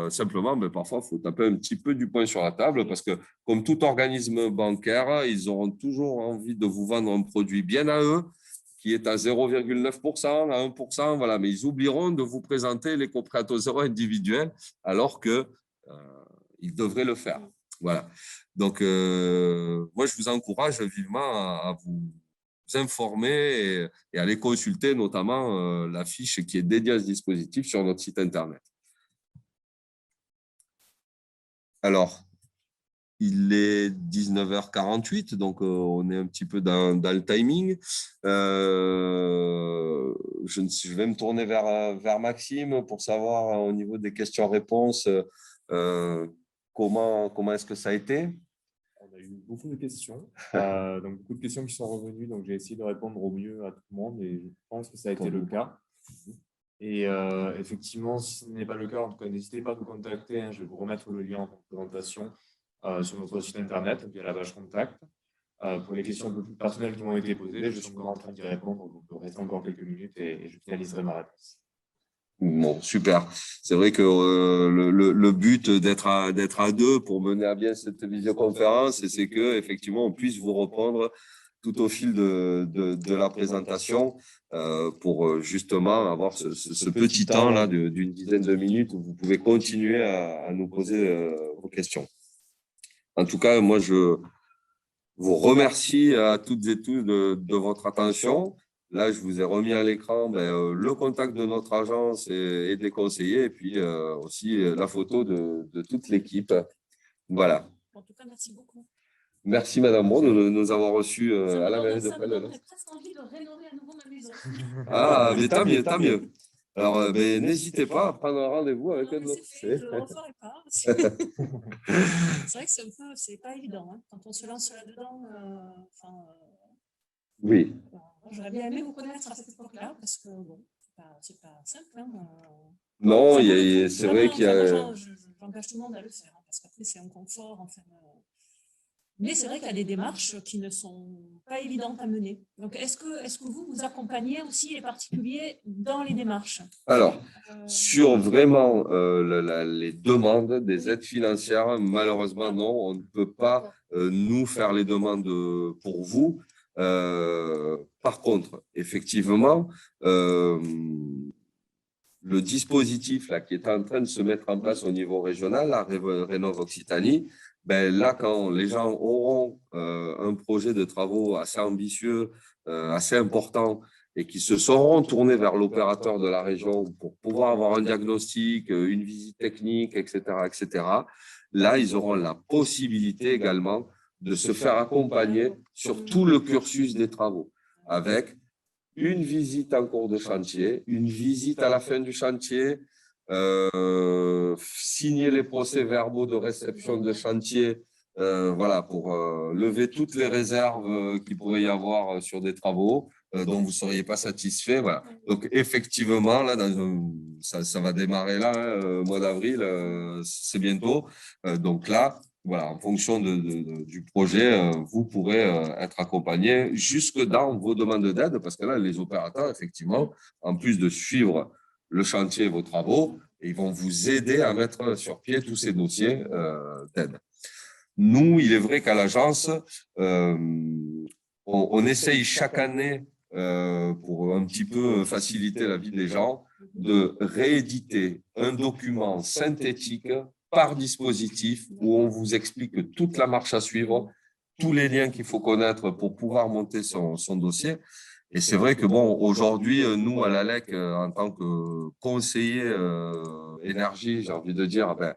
Simplement, parfois, il faut taper un petit peu du poing sur la table parce que, comme tout organisme bancaire, ils auront toujours envie de vous vendre un produit bien à eux, qui est à 0,9%, à 1%, voilà, mais ils oublieront de vous présenter l'éco-prêt à taux zéro individuel alors qu'ils devraient le faire. Voilà. Donc, moi, je vous encourage vivement à vous informer et à aller consulter notamment la fiche qui est dédiée à ce dispositif sur notre site Internet. Alors, il est 19h48, donc on est un petit peu dans le timing. Je vais me tourner vers Maxime pour savoir au niveau des questions-réponses comment est-ce que ça a été. On a eu beaucoup de questions, donc beaucoup de questions qui sont revenues, donc j'ai essayé de répondre au mieux à tout le monde et je pense que ça a été le cas. Et effectivement, si ce n'est pas le cas, en tout cas, n'hésitez pas à nous contacter. Je vais vous remettre le lien en présentation sur notre site internet via la page contact. Pour les questions un peu plus personnelles qui m'ont été posées, je suis encore en train d'y répondre, donc restez encore quelques minutes et je finaliserai ma réponse. Bon, super. C'est vrai que le but d'être à deux pour mener à bien cette visioconférence, c'est que effectivement on puisse vous reprendre tout au fil de la présentation pour justement avoir ce petit temps là d'une dizaine de minutes où vous pouvez continuer à nous poser vos questions. En tout cas, moi je vous remercie à toutes et tous de votre attention. Là, je vous ai remis à l'écran le contact de notre agence et des conseillers, et puis aussi la photo de toute l'équipe. Voilà. En tout cas, merci beaucoup. Merci, Madame Braun, de nous avoir reçus à la mairie de Pelle. Ça me donnerait presque envie de rénover à nouveau ma maison. Ah, mais tant mieux, tant mieux. Alors, n'hésitez pas à prendre un rendez-vous avec un de notre. Je ne le referai pas. C'est vrai que c'est pas évident. Quand on se lance là-dedans, oui. J'aurais bien aimé vous connaître à cette époque-là, parce que bon, c'est pas simple. Non, c'est vrai qu'il y a. J'engage tout le monde à le faire, parce qu'après, c'est un confort. Mais c'est vrai qu'il y a des démarches qui ne sont pas évidentes à mener. Donc, est-ce que vous accompagnez aussi les particuliers dans les démarches? Alors, sur vraiment les demandes des aides financières, malheureusement, non, on ne peut pas nous faire les demandes pour vous. Par contre, effectivement, le dispositif là, qui est en train de se mettre en place au niveau régional, la Rénov Occitanie, ben, là, quand les gens auront un projet de travaux assez ambitieux, assez important, et qui se seront tournés vers l'opérateur de la région pour pouvoir avoir un diagnostic, une visite technique, etc., là, ils auront la possibilité également de se faire accompagner sur tout le cursus des travaux, avec une visite en cours de chantier, une visite à la fin du chantier, signer les procès-verbaux de réception de chantier, voilà, pour lever toutes les réserves qu'il pourrait y avoir sur des travaux dont vous ne seriez pas satisfait. Voilà. Donc, effectivement, là, ça va démarrer là, au mois d'avril, c'est bientôt. Donc là, voilà, en fonction du projet, vous pourrez être accompagné jusque dans vos demandes d'aide, parce que là, les opérateurs, effectivement, en plus de suivre le chantier et vos travaux, ils vont vous aider à mettre sur pied tous ces dossiers d'aide. Nous, il est vrai qu'à l'agence, on essaye chaque année, pour un petit peu faciliter la vie des gens, de rééditer un document synthétique par dispositif où on vous explique toute la marche à suivre, tous les liens qu'il faut connaître pour pouvoir monter son dossier. Et c'est vrai que, bon, aujourd'hui, nous, à l'ALEC, en tant que conseiller énergie, j'ai envie de dire, ben,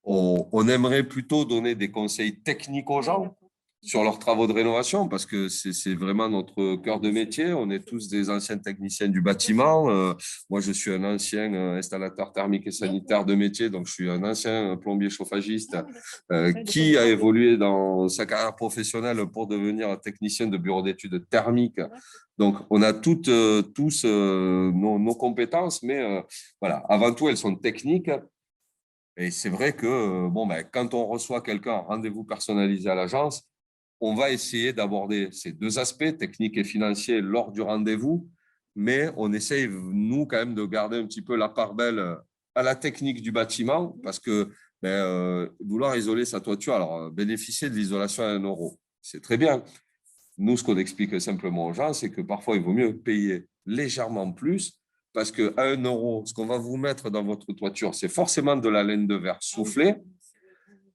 on aimerait plutôt donner des conseils techniques aux gens sur leurs travaux de rénovation, parce que c'est vraiment notre cœur de métier. On est tous des anciens techniciens du bâtiment. Moi, je suis un ancien installateur thermique et sanitaire de métier, donc je suis un ancien plombier chauffagiste qui a évolué dans sa carrière professionnelle pour devenir un technicien de bureau d'études thermiques. Donc, on a tous nos compétences, mais voilà, avant tout, elles sont techniques. Et c'est vrai que bon, ben, quand on reçoit quelqu'un en rendez-vous personnalisé à l'agence, on va essayer d'aborder ces deux aspects, techniques et financiers, lors du rendez-vous, mais on essaye, nous, quand même, de garder un petit peu la part belle à la technique du bâtiment, parce que ben, vouloir isoler sa toiture, alors bénéficier de l'isolation à 1 euro, c'est très bien. Nous, ce qu'on explique simplement aux gens, c'est que parfois, il vaut mieux payer légèrement plus, parce qu'à 1 euro, ce qu'on va vous mettre dans votre toiture, c'est forcément de la laine de verre soufflée,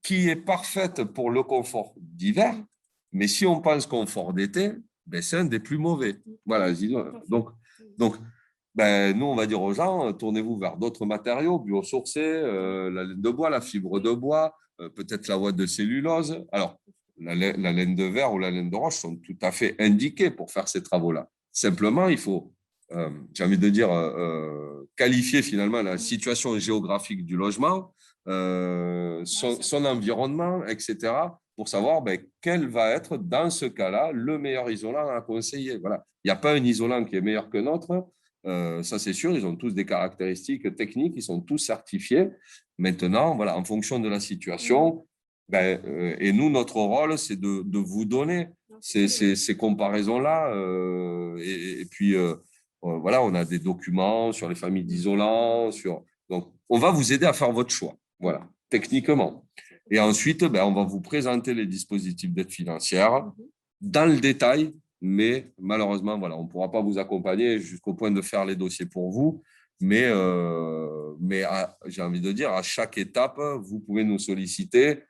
qui est parfaite pour le confort d'hiver, mais si on pense confort d'été, ben c'est un des plus mauvais. Voilà. Donc ben, nous, on va dire aux gens, tournez-vous vers d'autres matériaux, biosourcés, la laine de bois, la fibre de bois, peut-être la ouate de cellulose. Alors, la laine de verre ou la laine de roche sont tout à fait indiquées pour faire ces travaux-là. Simplement, il faut, j'ai envie de dire, qualifier finalement la situation géographique du logement, son environnement, etc., pour savoir ben, quel va être, dans ce cas-là, le meilleur isolant à conseiller. Voilà. Il n'y a pas un isolant qui est meilleur que l'autre. Ça, c'est sûr, ils ont tous des caractéristiques techniques, ils sont tous certifiés. Maintenant, voilà, en fonction de la situation, ben, et nous, notre rôle, c'est de vous donner ces comparaisons-là. Et puis, voilà, on a des documents sur les familles d'isolants. Donc, on va vous aider à faire votre choix, voilà, techniquement. Et ensuite, ben, on va vous présenter les dispositifs d'aide financière dans le détail, mais malheureusement, voilà, on ne pourra pas vous accompagner jusqu'au point de faire les dossiers pour vous. Mais j'ai envie de dire, à chaque étape, vous pouvez nous solliciter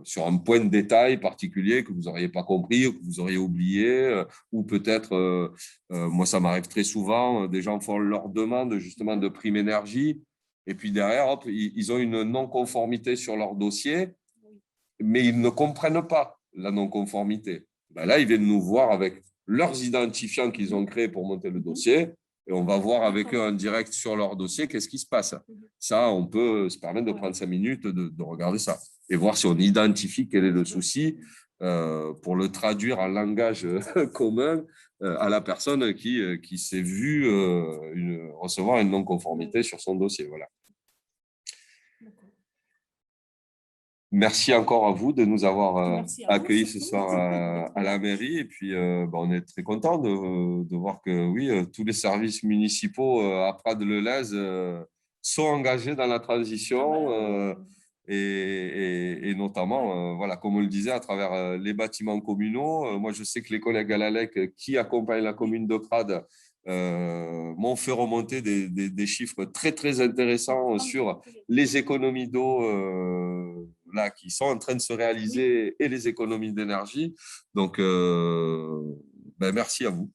sur un point de détail particulier que vous n'auriez pas compris, ou que vous auriez oublié, ou peut-être, moi ça m'arrive très souvent, des gens font leur demande justement de prime énergie, et puis derrière, hop, ils ont une non-conformité sur leur dossier, mais ils ne comprennent pas la non-conformité. Ben là, ils viennent nous voir avec leurs identifiants qu'ils ont créés pour monter le dossier, et on va voir avec eux en direct sur leur dossier qu'est-ce qui se passe. Ça, on peut se permettre de prendre 5 minutes, de regarder ça, et voir si on identifie quel est le souci, pour le traduire en langage commun à la personne qui s'est vue recevoir une non-conformité sur son dossier. Voilà. Merci encore à vous de nous avoir accueillis ce soir à la mairie. Et puis, on est très content de voir que oui, tous les services municipaux à Prades-le-Lez sont engagés dans la transition et notamment, voilà, comme on le disait, à travers les bâtiments communaux. Moi, je sais que les collègues à l'ALEC qui accompagnent la commune de Prades m'ont fait remonter des chiffres très, très intéressants sur les économies d'eau là, qui sont en train de se réaliser et les économies d'énergie. Donc, merci à vous.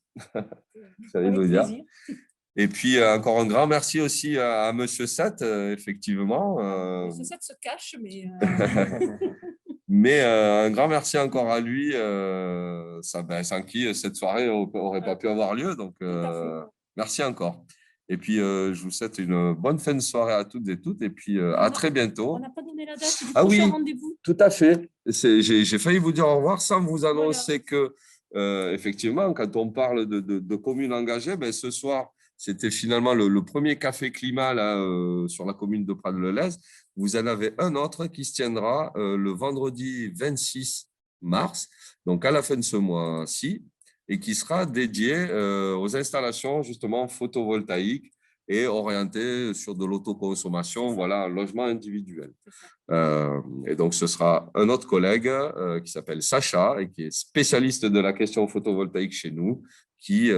J'allais Avec le dire. plaisir. Et puis, encore un grand merci aussi à Monsieur Sat, effectivement. Monsieur Sat se cache, mais… Mais un grand merci encore à lui, sans qui cette soirée n'aurait pas pu avoir lieu. Donc, merci encore. Et puis, je vous souhaite une bonne fin de soirée à toutes et toutes. Et puis, à très bientôt. On n'a pas donné la date du Ah prochain oui, rendez-vous. tout à fait. J'ai failli vous dire au revoir sans vous annoncer que, effectivement, quand on parle de communes engagées, ce soir, c'était finalement le premier café climat là, sur la commune de Prades-le-Lez. Vous en avez un autre qui se tiendra le vendredi 26 mars, donc à la fin de ce mois-ci, et qui sera dédié aux installations justement photovoltaïques et orienté sur de l'autoconsommation, voilà, un logement individuel. Et donc, ce sera un autre collègue qui s'appelle Sacha et qui est spécialiste de la question photovoltaïque chez nous, qui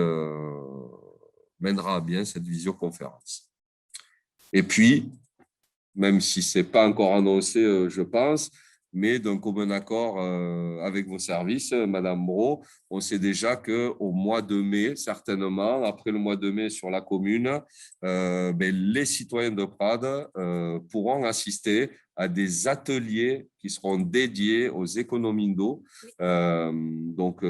mènera à bien cette visioconférence. Et puis, même si ce n'est pas encore annoncé, je pense, mais d'un commun accord avec vos services, Madame Brault, on sait déjà qu'au mois de mai, certainement, après le mois de mai sur la commune, les citoyens de Prades pourront assister à des ateliers qui seront dédiés aux économies d'eau. Donc,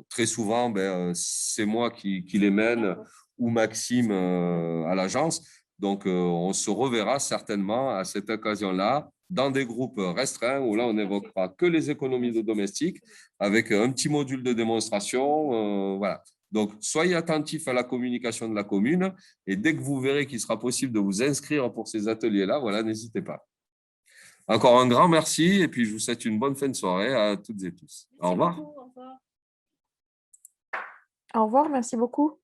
très souvent, c'est moi qui les mène ou Maxime à l'agence. Donc, on se reverra certainement à cette occasion-là dans des groupes restreints où là, on n'évoquera que les économies de domestiques avec un petit module de démonstration. Voilà. Donc, soyez attentifs à la communication de la commune et dès que vous verrez qu'il sera possible de vous inscrire pour ces ateliers-là, voilà, n'hésitez pas. Encore un grand merci et puis je vous souhaite une bonne fin de soirée à toutes et tous. Au revoir. Au revoir. Au revoir, merci beaucoup.